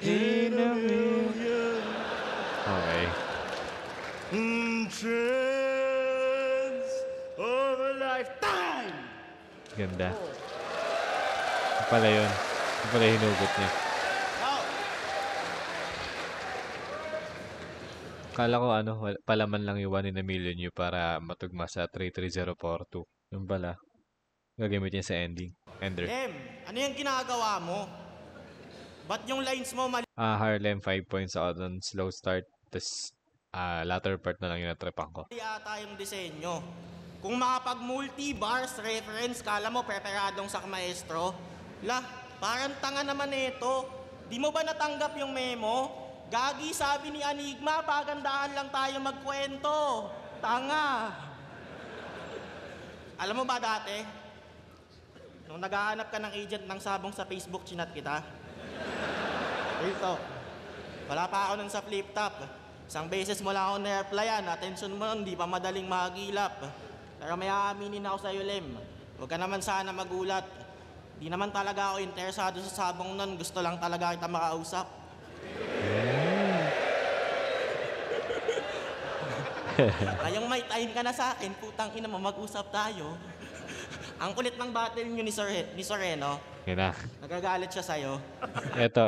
[SPEAKER 7] In a million.
[SPEAKER 1] Okay.
[SPEAKER 7] Chance of a lifetime.
[SPEAKER 1] Ganda. Yung pala yun. Yung pala hinugot niya. Kala ko palaman lang yung 1 in a million yun para matugma sa 33042. Yung pala, gagamit niya sa ending. Ender.
[SPEAKER 4] Ano yung ginagawa mo? Ba't yung lines mo mali?
[SPEAKER 1] Harlem, 5 points ako doon. Slow start. Tapos, latter part na lang yung natripan ko.
[SPEAKER 4] Yata yung disenyo. Kung makapag-multi-bars reference, kala mo preparadong sak maestro? Parang tanga naman ito. Di mo ba natanggap yung memo? Gagi, sabi ni Enigma, pagandahan lang tayo magkwento. Tanga. Alam mo ba dati? Nung naghahanap ka ng agent ng sabong sa Facebook, chinat kita. Dito. Wala pa ako nun sa flip top. Isang beses mo lang ako na-replyan. Attention mo nun, di pa madaling magilap. Pero may aaminin ako sa'yo, Lem. Huwag ka naman sana magulat. Di naman talaga ako interesado sa sabong nun. Gusto lang talaga kita makausap. Kayong may time ka na sa akin, putang ina mo, mag-usap tayo. Ang kulit ng battle nyo ni Soreno.
[SPEAKER 1] Yun na.
[SPEAKER 4] Nagagalit siya sa'yo.
[SPEAKER 1] Ito.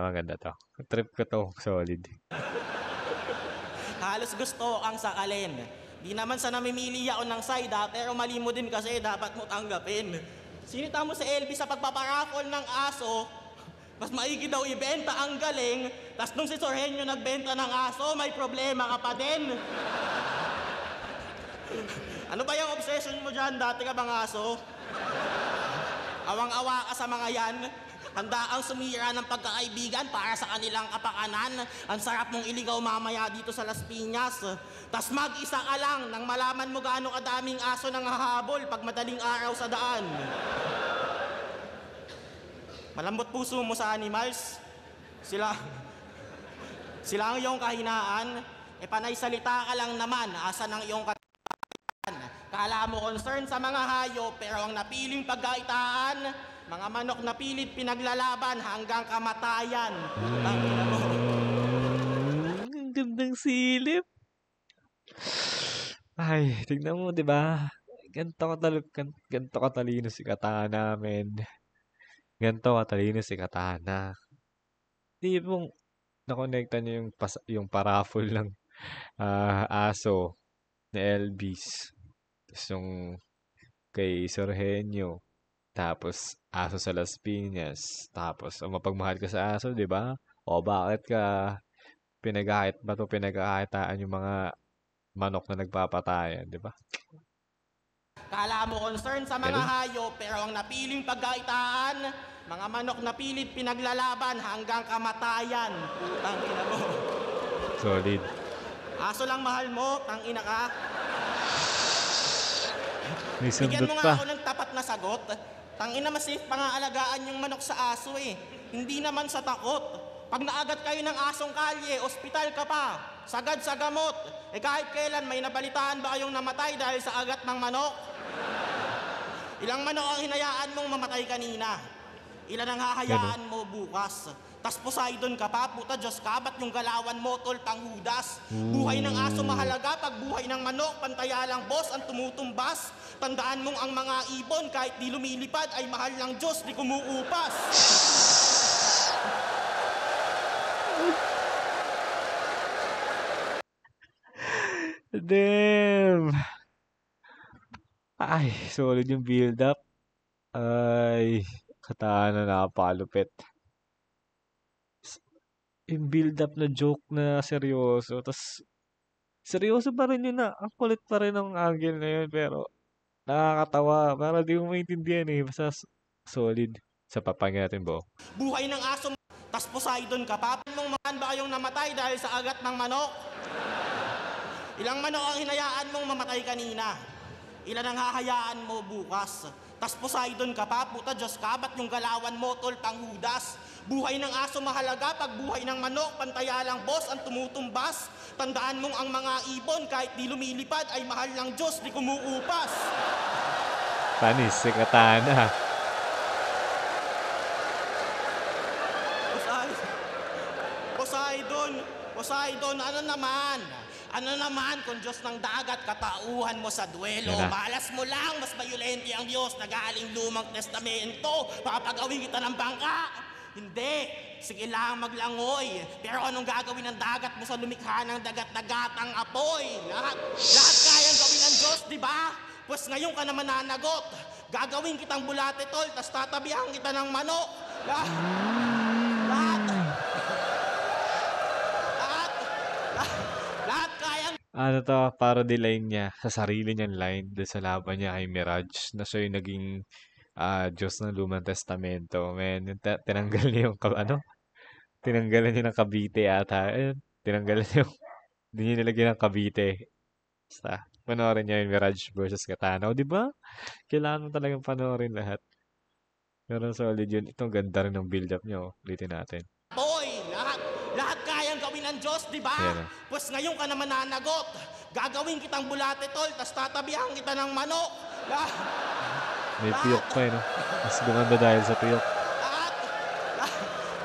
[SPEAKER 1] Maganda to. Trip ko to. Solid.
[SPEAKER 4] Halos gusto kang sakalin. Di naman sa namimili ako ng side pero mali mo din kasi dapat mo tanggapin. Sinita mo sa LB sa pagpaparakol ng aso, mas maigi daw ibenta ang galing, tas nung si Sorhenyo nagbenta ng aso, may problema ka pa din. Ano ba yung obsession mo dyan? Dati ka bang aso? Awang-awa ka sa mga yan. Handa ang sumira ng pagkakaibigan para sa kanilang kapakanan. Ang sarap mong iligaw mamaya dito sa Las Piñas. Tas mag-isa ka lang nang malaman mo gaano kadaming aso nang hahabol pag madaling araw sa daan. Malambot puso mo sa animals. Sila ang iyong kahinaan. E panay salita ka lang naman. Asan ang iyong katawan? Kala mo concern sa mga hayop pero ang napiling pagkaitaan, mga manok na pilit pinaglalaban hanggang kamatayan.
[SPEAKER 1] Ang gandang silip. Ay, tignan mo, di ba? Ganto katalino si Katana, men. Ganto katalino si Katana. Di bang nakonekta niya yung paraffol ng aso na Elvis. Tapos yung kay Sorhenyo. Tapos aso sa Las Piñas. Tapos mapagmahal ka sa aso, di ba? O bakit ka pinagkakakitaan yung mga manok na nagpapatayan, di ba?
[SPEAKER 4] Kala mo concern sa mga hayop pero ang napiling pagkaitaan, mga manok na pilit pinaglalaban hanggang kamatayan. Putang ina mo.
[SPEAKER 1] Solid.
[SPEAKER 4] Aso lang mahal mo, tangina ka.
[SPEAKER 1] May
[SPEAKER 4] Bigyan
[SPEAKER 1] sundot
[SPEAKER 4] mo
[SPEAKER 1] pa.
[SPEAKER 4] nga ako ng tapat na sagot. Tangina, mas safe pa nga alagaan yung manok sa aso eh. Hindi naman sa takot. Pag naagat kayo ng asong kalye, ospital ka pa. Sagad sa gamot. Eh kahit kailan may nabalitaan ba kayong namatay dahil sa agat ng manok? Ilang manok ang hinayaan mong mamatay kanina? Ilan ang hahayaan mo bukas? Tas Poseidon ka pa, puta Diyos ka, ba't yung galawan mo, tol, panghudas? Buhay ng aso mahalaga, pag buhay ng manok, pantayalang boss ang tumutumbas. Tandaan mong ang mga ibon, kahit di lumilipad, ay mahal ng Diyos, di kumuupas.
[SPEAKER 1] Damn! Ay, solid yung build up. Ay, Katana, napalupit. Yung build up na joke na seryoso. Tapos, seryoso pa rin yun na. Ang kulit pa rin ng angle na yun. Pero, nakakatawa. Para di mo maintindihan eh. Basta solid. Sa papangin natin, Bo.
[SPEAKER 4] Buhay ng aso, tas Poseidon ka pa. Mong man ba kayong namatay dahil sa agat ng manok? Ilang manok ang hinayaan mong mamatay kanina? Ilan ang hahayaan mo bukas? Tas Poseidon ka pa, puta Diyos ka, ba't yung galawan mo, tol, panghudas? Buhay ng aso mahalaga, pag buhay ng manok, pantayalang boss ang tumutumbas. Tandaan mong ang mga ibon, kahit di lumilipad, ay mahal ng Diyos, di kumuupas.
[SPEAKER 1] Panis, si Katana.
[SPEAKER 4] Poseidon, ano naman? Ano naman kung Diyos ng dagat, katauhan mo sa duelo?
[SPEAKER 1] Yan na.
[SPEAKER 4] Balas mo lang, mas mayulente ang Diyos na galing lumang testamento. Papagawin kita ng bangka. Hindi. Sige lang maglangoy. Pero anong gagawin ng dagat mo sa lumikha ng dagat-dagatang apoy? Lahat kayang gawin ng Diyos, di ba? Pues ngayon ka naman nanagot. Gagawin kitang bulate, tol, tas tatabihan kita ng manok. Lahat kayang...
[SPEAKER 1] Ano to, parody line niya sa sarili niyang line doon sa laban niya kay Mirage na siya yung naging Diyos ng Lumang Testamento. Man, tinanggal niya yung, tinanggalan niya ng Cavite ata. Tinanggalan niya yung, hindi niya nilagyan ng Cavite. Basta, panoorin niya yung Mirage versus Katana. O, di ba? Kailangan mo talagang panoorin lahat. Pero solid yun. Itong ganda rin ng build-up niyo. Ulitin natin.
[SPEAKER 4] Boy, lahat kayang gawin ng Diyos, di ba?
[SPEAKER 1] Yan.
[SPEAKER 4] Pues ngayon ka naman nanagot. Gagawin kitang bulate, tol, tas tatabihan kita ng manok.
[SPEAKER 1] May piyok pa no? Mas gumanda dahil sa piyok.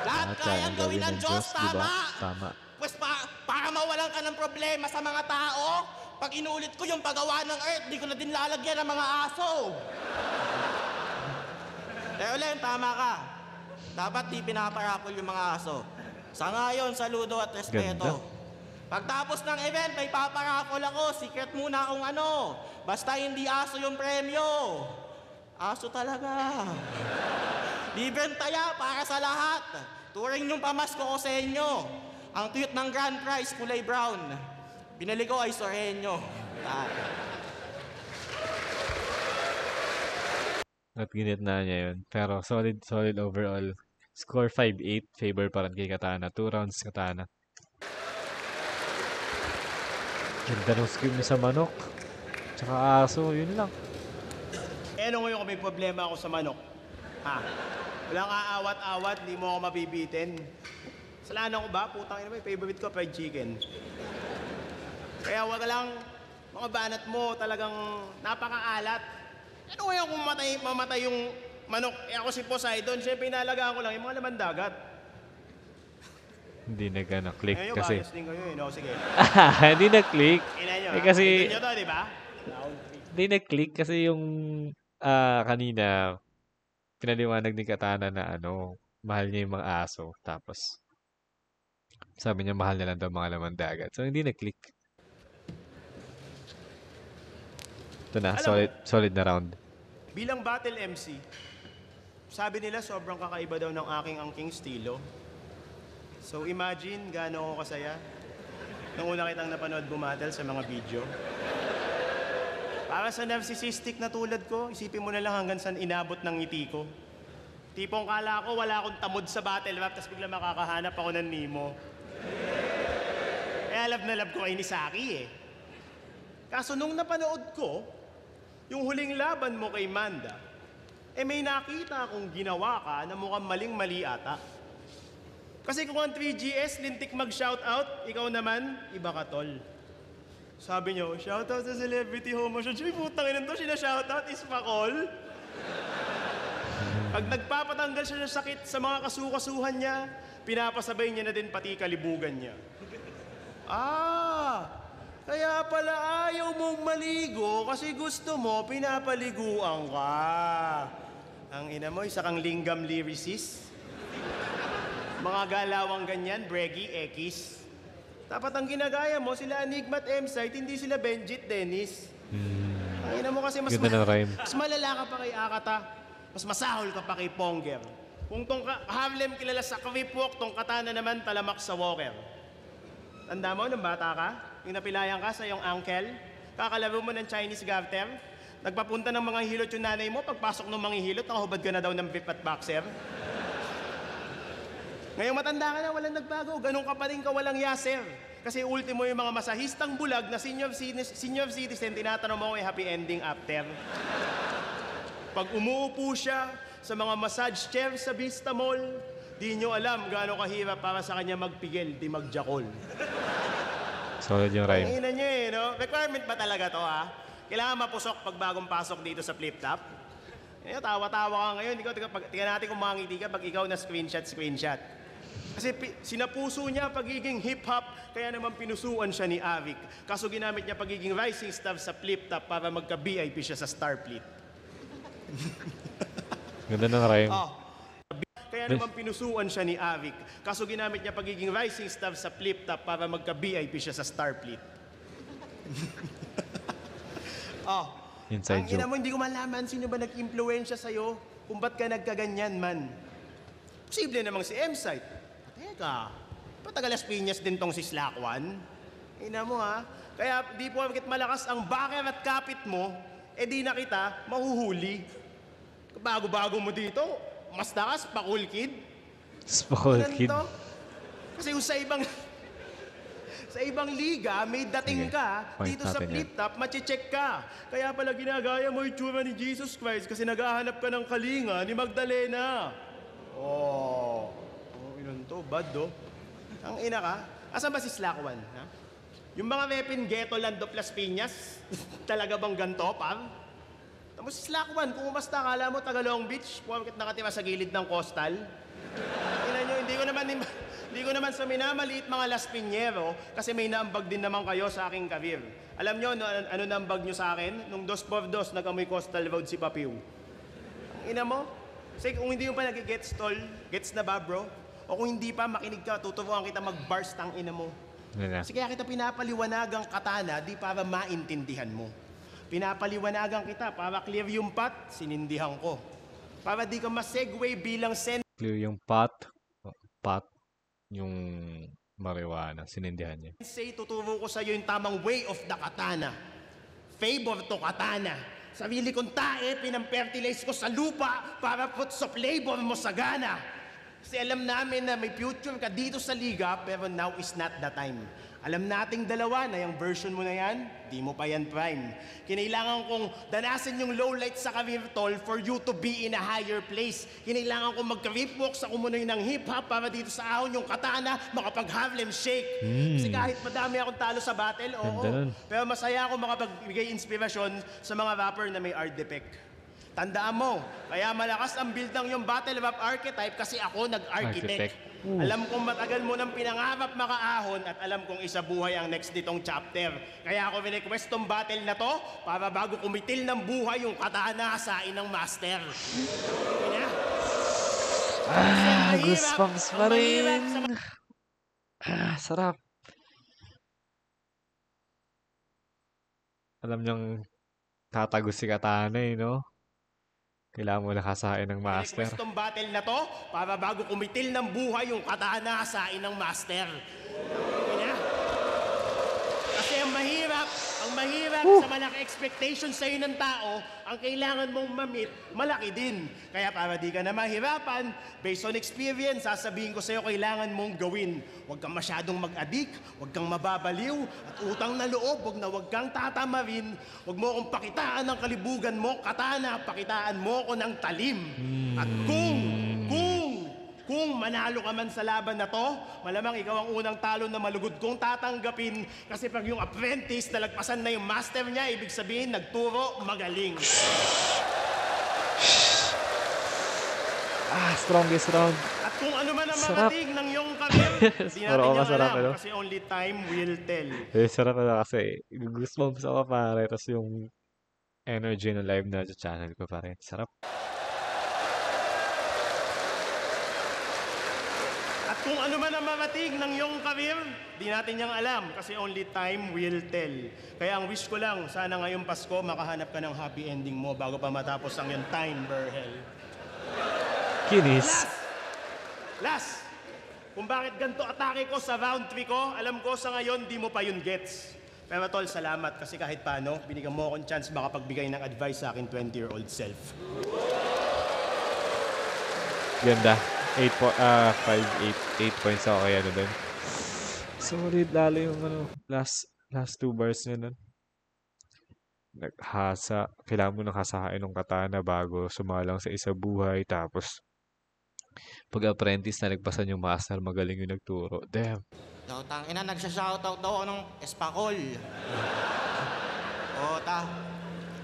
[SPEAKER 4] Lahat kayang gawin ng Diyos, tama?
[SPEAKER 1] Diba? Tama.
[SPEAKER 4] Pues para mawalan ka ng problema sa mga tao, pag inulit ko yung paggawa ng earth, di ko na din lalagyan ng mga aso. Len, tama ka. Dapat di pinaparapol yung mga aso. Sa ngayon, saludo at respeto.
[SPEAKER 1] Ganda.
[SPEAKER 4] Pagtapos ng event, may paparapol ako. Secret muna kung ano. Basta hindi aso yung premyo. Aso talaga. Libreng taya para sa lahat. Turing yung pamasko ko sa inyo. Ang tweet ng grand prize, kulay brown. Binili ko ay Sorhenyo.
[SPEAKER 1] At ginitna niya yun. Pero solid overall. Score 5-8. Favor pa rin kay Katana. 2 rounds Katana. Ganda ng skill niya sa manok. Tsaka aso. Yun lang.
[SPEAKER 7] Ano ngayon kung may problema ako sa manok? Ha? Walang aawat-awat, di mo ako mabibitin. Salanan ko ba? Putang ina mo, favorite ko, fried chicken. Kaya wag lang, mga banat mo, talagang napakaalat. Ano ngayon kung mamatay yung manok? Ako si Poseidon, syempre inalagaan ko lang yung mga laman dagat.
[SPEAKER 1] Hindi nag-click
[SPEAKER 7] Ngayon,
[SPEAKER 1] kasi.
[SPEAKER 7] ayos din kayo eh, no? Sige.
[SPEAKER 1] Hindi nag-click.
[SPEAKER 7] Ina nyo,
[SPEAKER 1] Kasi
[SPEAKER 7] Ito nyo to, di ba?
[SPEAKER 1] hindi nag-click kasi yung kanina pinaliwanag ni Katana na mahal niya yung mga aso. Tapos sabi niya mahal niya lang daw mga laman dagat. So hindi nag-click. Ito na, solid na round.
[SPEAKER 7] Bilang battle MC, sabi nila sobrang kakaiba daw ng aking angking estilo. So imagine gaano ako kasaya nung una kitang napanood bumattle sa mga video. Para sa narcissistic na tulad ko, isipin mo na lang hanggang saan inabot ng ngiti ko. Tipong kala ko wala akong tamod sa battle rap, tapos bigla makakahanap ako ng Nemo. Kaya love na love ko kay Nisaki eh. Kaso nung napanood ko, yung huling laban mo kay Manda, may nakita akong ginawa ka na mukhang maling-mali ata. Kasi kung ang 3GS, lintik mag-shoutout, ikaw naman, iba ka tol. Sabi niyo, shoutout sa celebrity homo siya. Uy, putang ina to, sina-shoutout is pakol. Pag nagpapatanggal siya ng sakit sa mga kasukasuhan niya, pinapasabay niya na din pati kalibugan niya. Kaya pala ayaw mong maligo kasi gusto mo pinapaliguan ka. Ang ina mo, isa kang linggam lyricist. Mga galawang ganyan, Breggy, Ekis. Dapat ang ginagaya mo, sila Enigma at M-Site, hindi sila Benjit, Dennis. Ang ina mo kasi mas malala ka pa kay Akata. Mas masahol ka pa kay Ponger. Kung tong Harlem kilala sa Kwipwalk, tong Katana naman talamak sa Walker. Tanda mo, nung bata ka, yung napilayan ka sa iyong uncle, kakalaro mo ng Chinese garter, nagpapunta ng mga hilot yung nanay mo, pagpasok ng mga hilot, nakahubad ka na daw ng brief at boxer. Ngayong matanda ka na, walang nagbago, ganun ka pa rin ka walang yaser. Kasi ultimo yung mga masahistang bulag na senior citizen, tinatanong mo ay happy ending after. Pag umuupo siya sa mga massage chair sa Vista Mall, di nyo alam gaano kahirap para sa kanya magpigil, di magjakol.
[SPEAKER 1] Solid yung rhyme.
[SPEAKER 7] Ang ina nyo eh, no? Requirement ba talaga to, ha? Kailangan mapusok pag bagong pasok dito sa flip-top. Tawa-tawa ka ngayon. Tingnan natin kung makangiti ka pag ikaw na screenshot. Kasi sinapuso niya pagiging hip-hop, kaya naman pinusuan siya ni Avic. Kaso ginamit niya pagiging rising star sa flip-top para magka-VIP siya sa Starfleet.
[SPEAKER 1] Ganda ng rhyme.
[SPEAKER 7] Kaya naman pinusuan siya ni Avic. Kaso ginamit niya pagiging rising star sa flip-top para magka-VIP siya sa Starfleet.
[SPEAKER 1] Inside
[SPEAKER 7] ang ina
[SPEAKER 1] joke.
[SPEAKER 7] mo, hindi ko malaman sino ba nag-impluensya sa'yo kung ba't ka nagkaganyan man. Posible namang si M-Site. Teka, patagal Las Piñas din tong si Slakwan. Ina mo ha. Kaya di po bakit malakas ang baker at kapit mo, di na kita mahuhuli. Bago-bago mo dito, mas takas, pakul kid.
[SPEAKER 1] Pakul kid.
[SPEAKER 7] Kasi sa ibang liga, may dating ka,
[SPEAKER 1] Point
[SPEAKER 7] dito sa
[SPEAKER 1] natin yan.
[SPEAKER 7] flip-top, mache-check ka. Kaya pala ginagaya mo yung tsura ni Jesus Christ kasi naghahanap ka ng kalinga ni Magdalena. Ilan to? Bad, do. Ang ina ka. Asan ba si Slakwan? Ha? Yung mga repin ghetto land of Las Piñas, talaga bang ganto, par? Tapos si Slakwan, kung umasta, akala mo taga Long Beach, bakit nakatira sa gilid ng coastal? Ina nyo, hindi ko naman sa minamaliit mga Las Piñero kasi may naambag din naman kayo sa aking career. Alam nyo, ano naambag nyo sa akin? Nung 2x2, nag-amoy coastal road si Papiw. Ang ina mo? Kasi kung hindi mo pa nag-gets tol, gets na ba bro? O kung hindi pa, makinig ka, tuturuan kita mag-bars tang ina mo. Kasi kaya kita pinapaliwanagang Katana, di para maintindihan mo. Pinapaliwanagan kita para clear yung path, sinindihan ko. Para di ka ma-segue bilang
[SPEAKER 1] Clear yung path, yung marijuana, sinindihan niya.
[SPEAKER 7] Say, tuturo ko sa'yo yung tamang way of the Katana. Favor to Katana. Sarili kong tae, pinampertilize ko sa lupa para put sa flavor mo sa gana. Kasi alam namin na may future ka dito sa liga, pero now is not the time. Alam nating dalawa na yung version mo na yan, di mo pa yan prime. Kinailangan kong danasin yung low light sa career tol for you to be in a higher place. Kinailangan kong mag-career walk sa kumunoy ng hip-hop para dito sa ahon yung katana, makapag-Harlem Shake. Kasi kahit madami akong talo sa battle, oo. Pero masaya ako makapagbigay inspirasyon sa mga rapper na may art defect. Tandaan mo, kaya malakas ang build ng yung battle rap archetype kasi ako nag-architect. Alam kong matagal mo nang pinangarap makaahon at alam kong isa buhay ang next nitong chapter. Kaya ako request tong battle na to para bago kumitil ng buhay yung katana sa ng master.
[SPEAKER 1] Goosebumps pa rin. Sarap. Alam niyang tatagos si katana no? Kailangan mo nakasain ng master.
[SPEAKER 7] Request tong battle na to para bago kumitil ng buhay yung katana sa ng master. Kasi ang mahirap sa malaki expectation sa'yo ng tao, ang kailangan mong ma-meet, malaki din. Kaya para di ka na mahirapan, based on experience, sasabihin ko sa'yo kailangan mong gawin. Huwag kang masyadong mag-addict, huwag kang mababaliw, at utang na loob, huwag kang tatamarin, huwag mo akong pakitaan ng kalibugan mo, katana, pakitaan mo ako ng talim. At kung manalo ka man sa laban na to, malamang ikaw ang unang talo na malugod kong tatanggapin kasi pag yung apprentice nalagpasan na yung master niya, ibig sabihin nagturo, magaling.
[SPEAKER 1] Strongest round.
[SPEAKER 7] At kung ano man ang marating ng iyong career, di natin yung alam kasi only time will tell.
[SPEAKER 1] Sarap na kasi. Goosebumps ako pare. Tapos yung energy ng live na sa channel ko pare. Sarap.
[SPEAKER 7] Kung ano man ang marating ng iyong career, di natin niyang alam kasi only time will tell. Kaya ang wish ko lang, sana ngayong Pasko makahanap ka ng happy ending mo bago pa matapos ang iyong time, Berhel.
[SPEAKER 1] Kinis.
[SPEAKER 7] Last! Kung bakit ganito atake ko sa round 3 ko, alam ko sa ngayon di mo pa yun gets. Pero tol, salamat kasi kahit paano, binigyan mo akong chance makapagbigay ng advice sa akin 20-year-old self.
[SPEAKER 1] Ganda. 8 points ako kaya doon. Solid lalo yung last 2 bars niya doon. Naghasa. Kailangan mo nakasahain ng katana bago sumalang sa isa buhay. Tapos, pag-apprentice na nagpasan yung master, magaling yung nagturo. Damn.
[SPEAKER 4] Tangina, nagsha-shoutout daw anong espakol.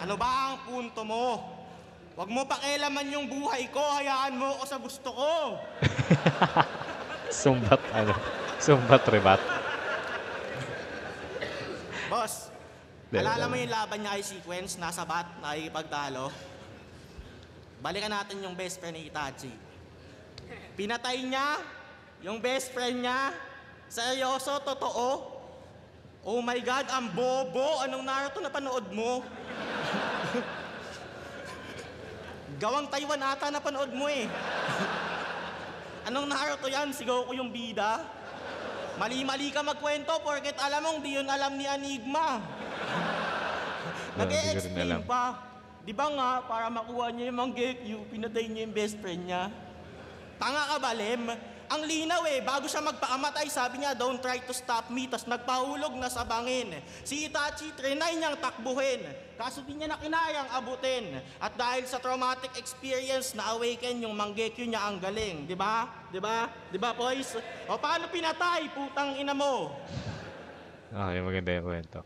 [SPEAKER 4] Ano ba ang punto mo? Huwag mo pakialaman yung buhay ko, hayaan mo ako sa gusto ko.
[SPEAKER 1] Sumbat rebat.
[SPEAKER 4] Boss, alala mo yung laban niya kay Sequence, nasa bat, nakikipagtalo? Balikan natin yung best friend ni Itachi. Pinatay niya yung best friend niya. Seryoso, totoo? Oh my God, ang bobo! Anong Naruto na panood mo? Gawang Taiwan ata na panood mo eh. Anong Naruto yan? Sigaw ko yung bida. Mali-mali ka magkwento porket alam mong di yun alam ni Enigma. Nag-e-explain pa. Di ba nga, para makuha niya yung Mangekyou, pinatay niya yung best friend niya? Tanga ka ba, Lem? Ang linaw eh, bago siya magpaamatay, sabi niya, don't try to stop me, tas nagpahulog na sa bangin. Si Itachi, trinay niyang takbuhin, kaso di niya na kinayang abutin. At dahil sa traumatic experience, na-awaken yung Mangekyou niya ang galing. Di ba? Di ba? Di ba, boys? O paano pinatay, putang ina mo?
[SPEAKER 1] Maganda yung kwento.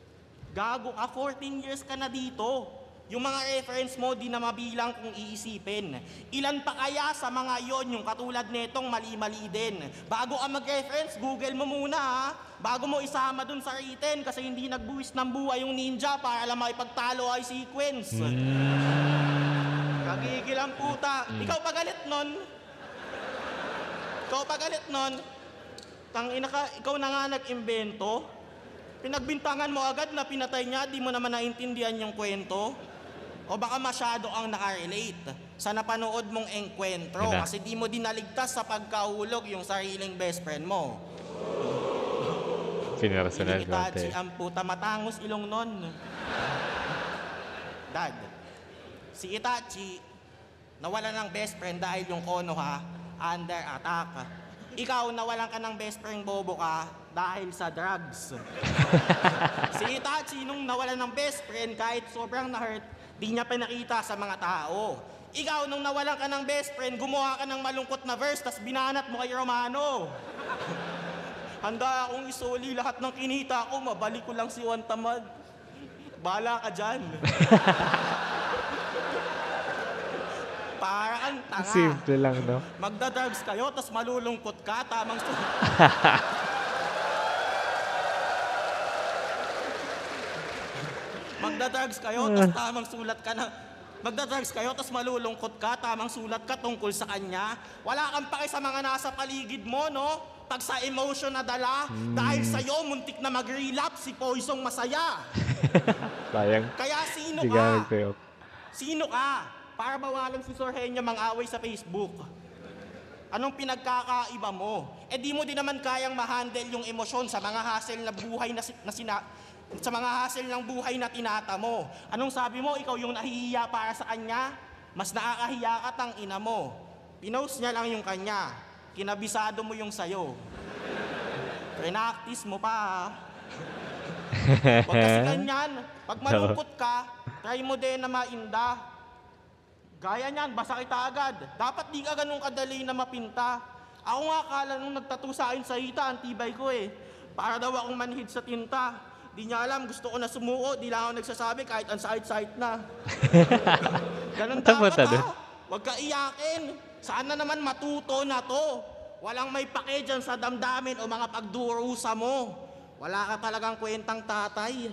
[SPEAKER 4] Gago ka, 14 years ka na dito. Yung mga reference mo, di na mabilang kung iisipin. Ilan pa kaya sa mga yon yung katulad netong mali-mali din? Bago ka mag-reference, Google mo muna ha. Bago mo isama dun sa written kasi hindi nagbuwis ng buhay yung ninja para lang makipagtalo ay Sequence. Kagigil ang puta. Ikaw pagalit nun. Tangina ka, ikaw na nga nag-imbento. Pinagbintangan mo agad na pinatay niya, di mo naman naintindihan yung kwento. O baka masyado ang nakarelate sa napanood mong engkwentro kasi di mo dinaligtas sa pagkahulog yung sariling best friend mo.
[SPEAKER 1] Pinarasonal
[SPEAKER 4] Itachi ang puta, matangos ilong nun. Dad, Si Itachi, nawalan ng best friend dahil yung Konoha under attack. Ikaw, nawalan ka ng best friend bobo ka dahil sa drugs. Si Itachi, nung nawalan ng best friend, kahit sobrang na-hurt, di niya pinakita sa mga tao. Ikaw, nung nawalan ka ng best friend, gumawa ka ng malungkot na verse, tas binanat mo kay Romano. Handa akong isuli lahat ng kinita ko, mabalik ko lang si Juan Tamad. Bala ka dyan. Para kang tanga.
[SPEAKER 1] Simple lang, no?
[SPEAKER 4] Magda-drugs kayo, tas malulungkot ka, tamang Magda-drugs kayo, tas tamang sulat ka na. Magda-drugs kayo, tas malulungkot ka, tamang sulat ka tungkol sa kanya. Wala kang pake sa mga nasa paligid mo, no? Pag sa emotion na dala, dahil sa'yo, muntik na mag-relapse si Poisong Masaya.
[SPEAKER 1] Sayang.
[SPEAKER 4] Kaya sino
[SPEAKER 1] Di
[SPEAKER 4] ka?
[SPEAKER 1] ka nagtayo.
[SPEAKER 4] Sino ka? Para bawalan si Sir Henyo mang-away sa Facebook. Anong pinagkakaiba mo? Eh di mo din naman kayang ma-handle yung emosyon sa mga hassle na buhay sa mga hassle ng buhay na tinata mo. Anong sabi mo? Ikaw yung nahihiya para sa kanya? Mas nakakahiya ka tang ina mo. Pinost niya lang yung kanya. Kinabisado mo yung sayo. Pinaktis mo pa. Huwag kasi ganyan. Pag malungkot ka, try mo din na mainda. Gaya niyan, basa kita agad. Dapat di ka ganun kadali na mapinta. Ako nga akala nung nagtattoo sa akin sa hita, ang tibay ko eh. Para daw akong manhid sa tinta. Di niya alam, gusto ko na sumuko, di lang ako nagsasabi kahit ang side-side na. Ganun dapat ha. Huwag ka iyakin. Sana naman matuto na to. Walang may pake dyan sa damdamin o mga pagdurusa mo. Wala ka talagang kwentang tatay.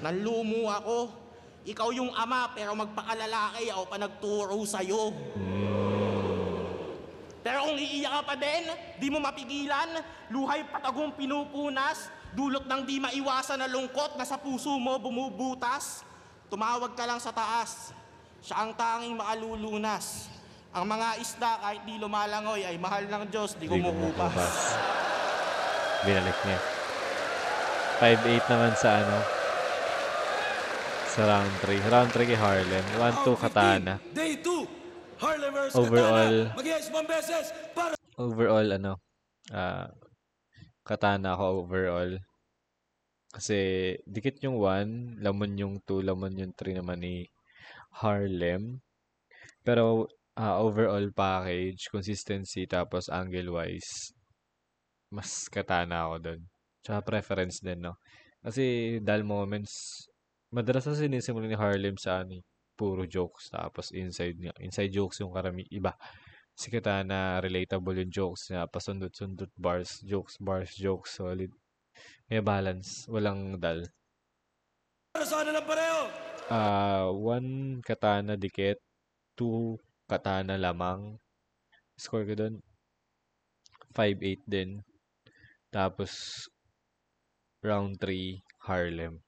[SPEAKER 4] Nanlumo ako. Ikaw yung ama pero magpakalalaki ako pa nagturo sa'yo. Pero kung iiyak ka pa din, di mo mapigilan, luhay patagong pinupunas, dulot ng di maiwasan na lungkot na sa puso mo bumubutas. Tumawag ka lang sa taas, siya ang tanging makalulunas. Ang mga isda kahit di lumalangoy ay mahal ng Diyos, di kumukupas.
[SPEAKER 1] Binalik niya. 5-8 naman sa sa round 3. Round 3 kay Harlem. 1-2 Katana.
[SPEAKER 5] Day 2, Harlem versus
[SPEAKER 1] Overall,
[SPEAKER 5] Katana. Mag-yes, beses para
[SPEAKER 1] overall, Katana ako overall. Kasi dikit yung 1, lamon yung 2, lamon yung 3 naman ni Harlem. Pero overall package, consistency, tapos angle-wise, mas Katana ako doon. Tsaka preference din, no? Kasi dull moments, madalas na sinisimulan ni Harlem sa puro jokes, tapos inside jokes yung iba. Si Katana, relatable yung jokes niya, pasundot-sundot bars, jokes, solid. May balance, walang dull.
[SPEAKER 5] sana lang pareho.
[SPEAKER 1] 1 Katana dikit, 2 Katana lamang. Score ko doon 5-8 din. Tapos round 3 Harlem.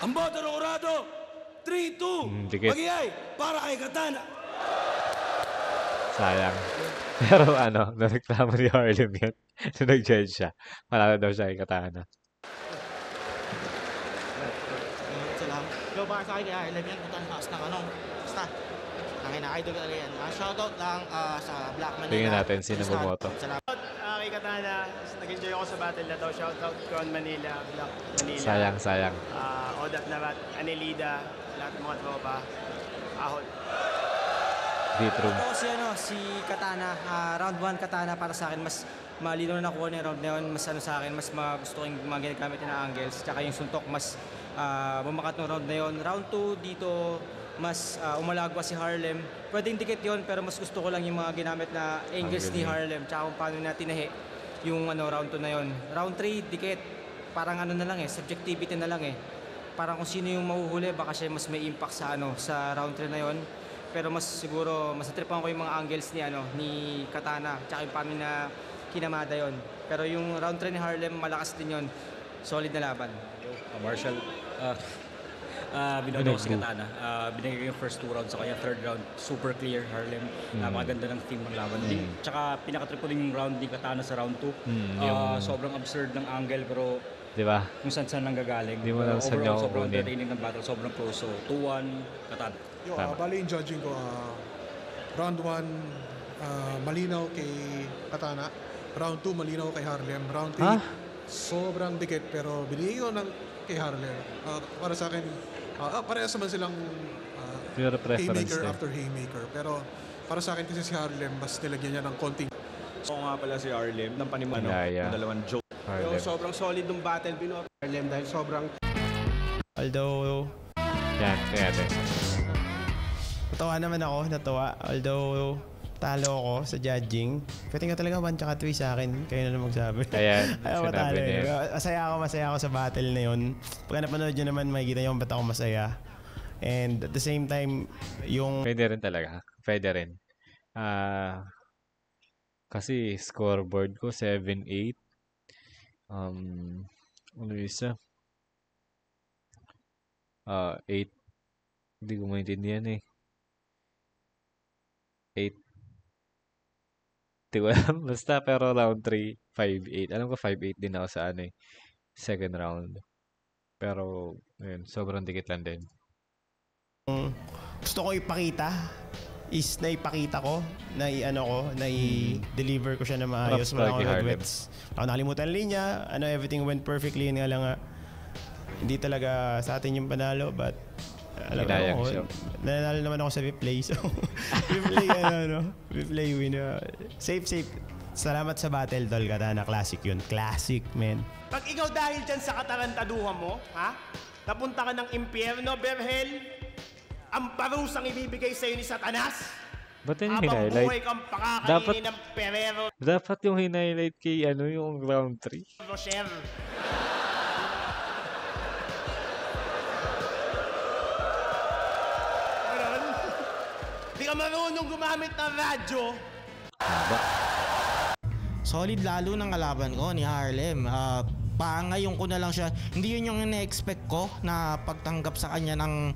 [SPEAKER 5] Ang boto ng Urado, 3-2.
[SPEAKER 1] Dikit.
[SPEAKER 5] Mag-iyay para kay Katana.
[SPEAKER 1] Sayang. Pero nareklamo ni Harlem yan. So nag-judge siya. Malala daw siya kay Katana.
[SPEAKER 4] Yo, para sa akin kaya 11 yan, putan taas ng basta, idol ka yan. Shoutout lang sa Black Manila.
[SPEAKER 1] Tingnan natin sino bumoto.
[SPEAKER 4] Salamat.
[SPEAKER 7] Kay Katana, nag-enjoy ako sa battle na to. Shoutout Crown Manila, Black Manila.
[SPEAKER 1] Sayang.
[SPEAKER 7] Odat Nabat, Anelida, lahat ng mga tropa. Ahol.
[SPEAKER 1] Deep-room.
[SPEAKER 9] Ako si Katana, round 1 Katana para sa akin, mas malino na nakuha na round na yun, mas sa akin, mas gusto kong mga ginagamit na angles, tsaka yung suntok, mas bumakat ng round na yun. Round 2 dito, mas umalagwa si Harlem. Pwedeng dikit yun, pero mas gusto ko lang yung mga ginamit na angles ni Harlem, tsaka kung paano na tinahi yung round 2 na yun. Round 3, dikit, parang na lang subjectivity na lang Parang kung sino yung mahuhuli, baka siya mas may impact sa round 3 na yun. Pero mas siguro, mas natripan ko yung mga angles ni Katana, tsaka yung paano na kinamada yon. Pero yung round 3 ni Harlem, malakas din yon. Solid na laban.
[SPEAKER 10] Marshall, binodo ko si Katana. Binigay ko yung first 2 rounds sa kanya. Third round, super clear, Harlem. Napakaganda ng theme ng laban. Tsaka pinakatrip ko din yung round ni Katana sa round 2. Sobrang absurd ng angle, pero
[SPEAKER 1] Di ba?
[SPEAKER 10] Kung saan nanggagaling.
[SPEAKER 1] Di mo lang saan niya
[SPEAKER 10] Overall, sobrang
[SPEAKER 1] kukunin.
[SPEAKER 10] entertaining ng battle, sobrang close. So, 2-1, Katana.
[SPEAKER 11] Bali yung judging ko, round 1, malinaw kay Katana. Round 2, malinaw kay Harlem. Round 3, sobrang dikit pero binigay ko kay Harlem. Para sa akin, parehas naman silang
[SPEAKER 1] Pure preference
[SPEAKER 11] haymaker
[SPEAKER 1] din.
[SPEAKER 11] after haymaker. Pero para sa akin kasi si Harlem, mas nilagyan niya ng konting.
[SPEAKER 12] So nga pala si Harlem ng panimano,
[SPEAKER 1] Anaya.
[SPEAKER 12] ng dalawang joke.
[SPEAKER 1] Harlem.
[SPEAKER 12] Sobrang solid ng battle binuha Harlem dahil sobrang
[SPEAKER 3] Although,
[SPEAKER 1] Yan, kaya din.
[SPEAKER 3] natuwa naman ako, Although, talo ako sa judging. Pwede nga talaga 1 tsaka 3 sa akin. Kayo na lang magsabi.
[SPEAKER 1] Ayan,
[SPEAKER 3] Ayaw
[SPEAKER 1] sinabi
[SPEAKER 3] matalo
[SPEAKER 1] niya.
[SPEAKER 3] Masaya ako sa battle na yun. Pagka napanood nyo naman, makikita nyo kung ba't ako masaya. And at the same time, yung...
[SPEAKER 1] Pwede rin talaga. Pwede rin. Kasi scoreboard ko 7-8. Ano isa? 8. Hindi ko maintindihan eh. 8. Hindi ko alam. Basta pero round 3, 5-8. Alam ko 5-8 din ako sa ano eh. Second round. Pero, ayun, sobrang dikit lang din.
[SPEAKER 3] Gusto ko ipakita is naipakita ko, na-deliver ko siya na maayos.
[SPEAKER 1] Props
[SPEAKER 3] Wala
[SPEAKER 1] kay
[SPEAKER 3] akong
[SPEAKER 1] Harlem.
[SPEAKER 3] regrets. Ako nakalimutan ang linya. Everything went perfectly. Yun nga lang hindi talaga sa atin yung panalo, but alam
[SPEAKER 1] Hinayang
[SPEAKER 3] ko,
[SPEAKER 1] siya.
[SPEAKER 3] nanalo naman ako sa replay. So, replay win. Safe. Salamat sa battle, Tol Katana. Classic yun. Classic, man.
[SPEAKER 7] Pag ikaw dahil dyan sa katarantaduhan mo, ha? Napunta ka ng impyerno, Berhel, ang parusang ibibigay sa'yo ni Satanas.
[SPEAKER 1] Ba't yun
[SPEAKER 7] Habang
[SPEAKER 1] hinighlight?
[SPEAKER 7] buhay kang pakakainin ng perero,
[SPEAKER 1] Dapat yung hinighlight kay yung round 3.
[SPEAKER 7] Rocher. Ganun. Di ka marunong gumamit ng radyo.
[SPEAKER 13] Solid lalo ng kalaban ko ni Harlem. Pangayon ko na lang siya. Hindi yun yung ina-expect ko na pagtanggap sa kanya ng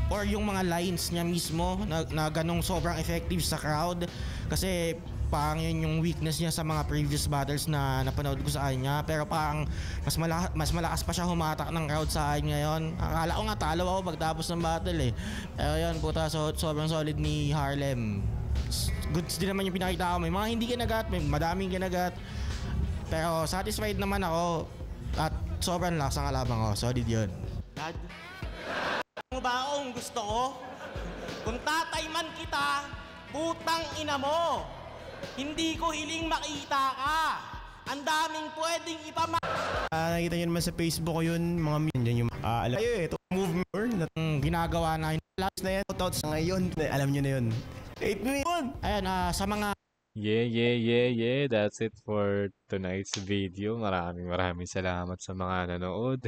[SPEAKER 13] or yung mga lines niya mismo na ganong sobrang effective sa crowd. Kasi parang yun yung weakness niya sa mga previous battles na napanood ko sa kanya. Pero parang mas malakas pa siya humatak ng crowd sa akin ngayon. Akala ko nga talo ako pagtapos ng battle eh. Pero yun puta, sobrang solid ni Harlem. Goods din naman yung pinakita ko. May mga hindi kinagat, may madaming kinagat. Pero satisfied naman ako at sobrang lakas ang kalaban ko. Solid yun.
[SPEAKER 4] Dad, ang baong gusto ko? Kung tatay man kita, putang ina mo. Hindi ko hiling makita ka. Ang daming pwedeng
[SPEAKER 3] Nakikita nyo naman sa Facebook ko yun, mga dyan yung alam kayo ito movement na
[SPEAKER 13] ginagawa na yun.
[SPEAKER 3] Last na yan, thoughts ngayon, alam nyo na yun. 8 million!
[SPEAKER 13] Ayan, sa mga
[SPEAKER 1] Yeah. That's it for tonight's video. Maraming salamat sa mga nanood.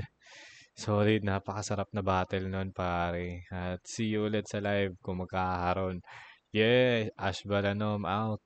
[SPEAKER 1] Solid, napakasarap na battle nun, pare. At see you ulit sa live kung magkakaroon. Yeah, Ash Balanom out.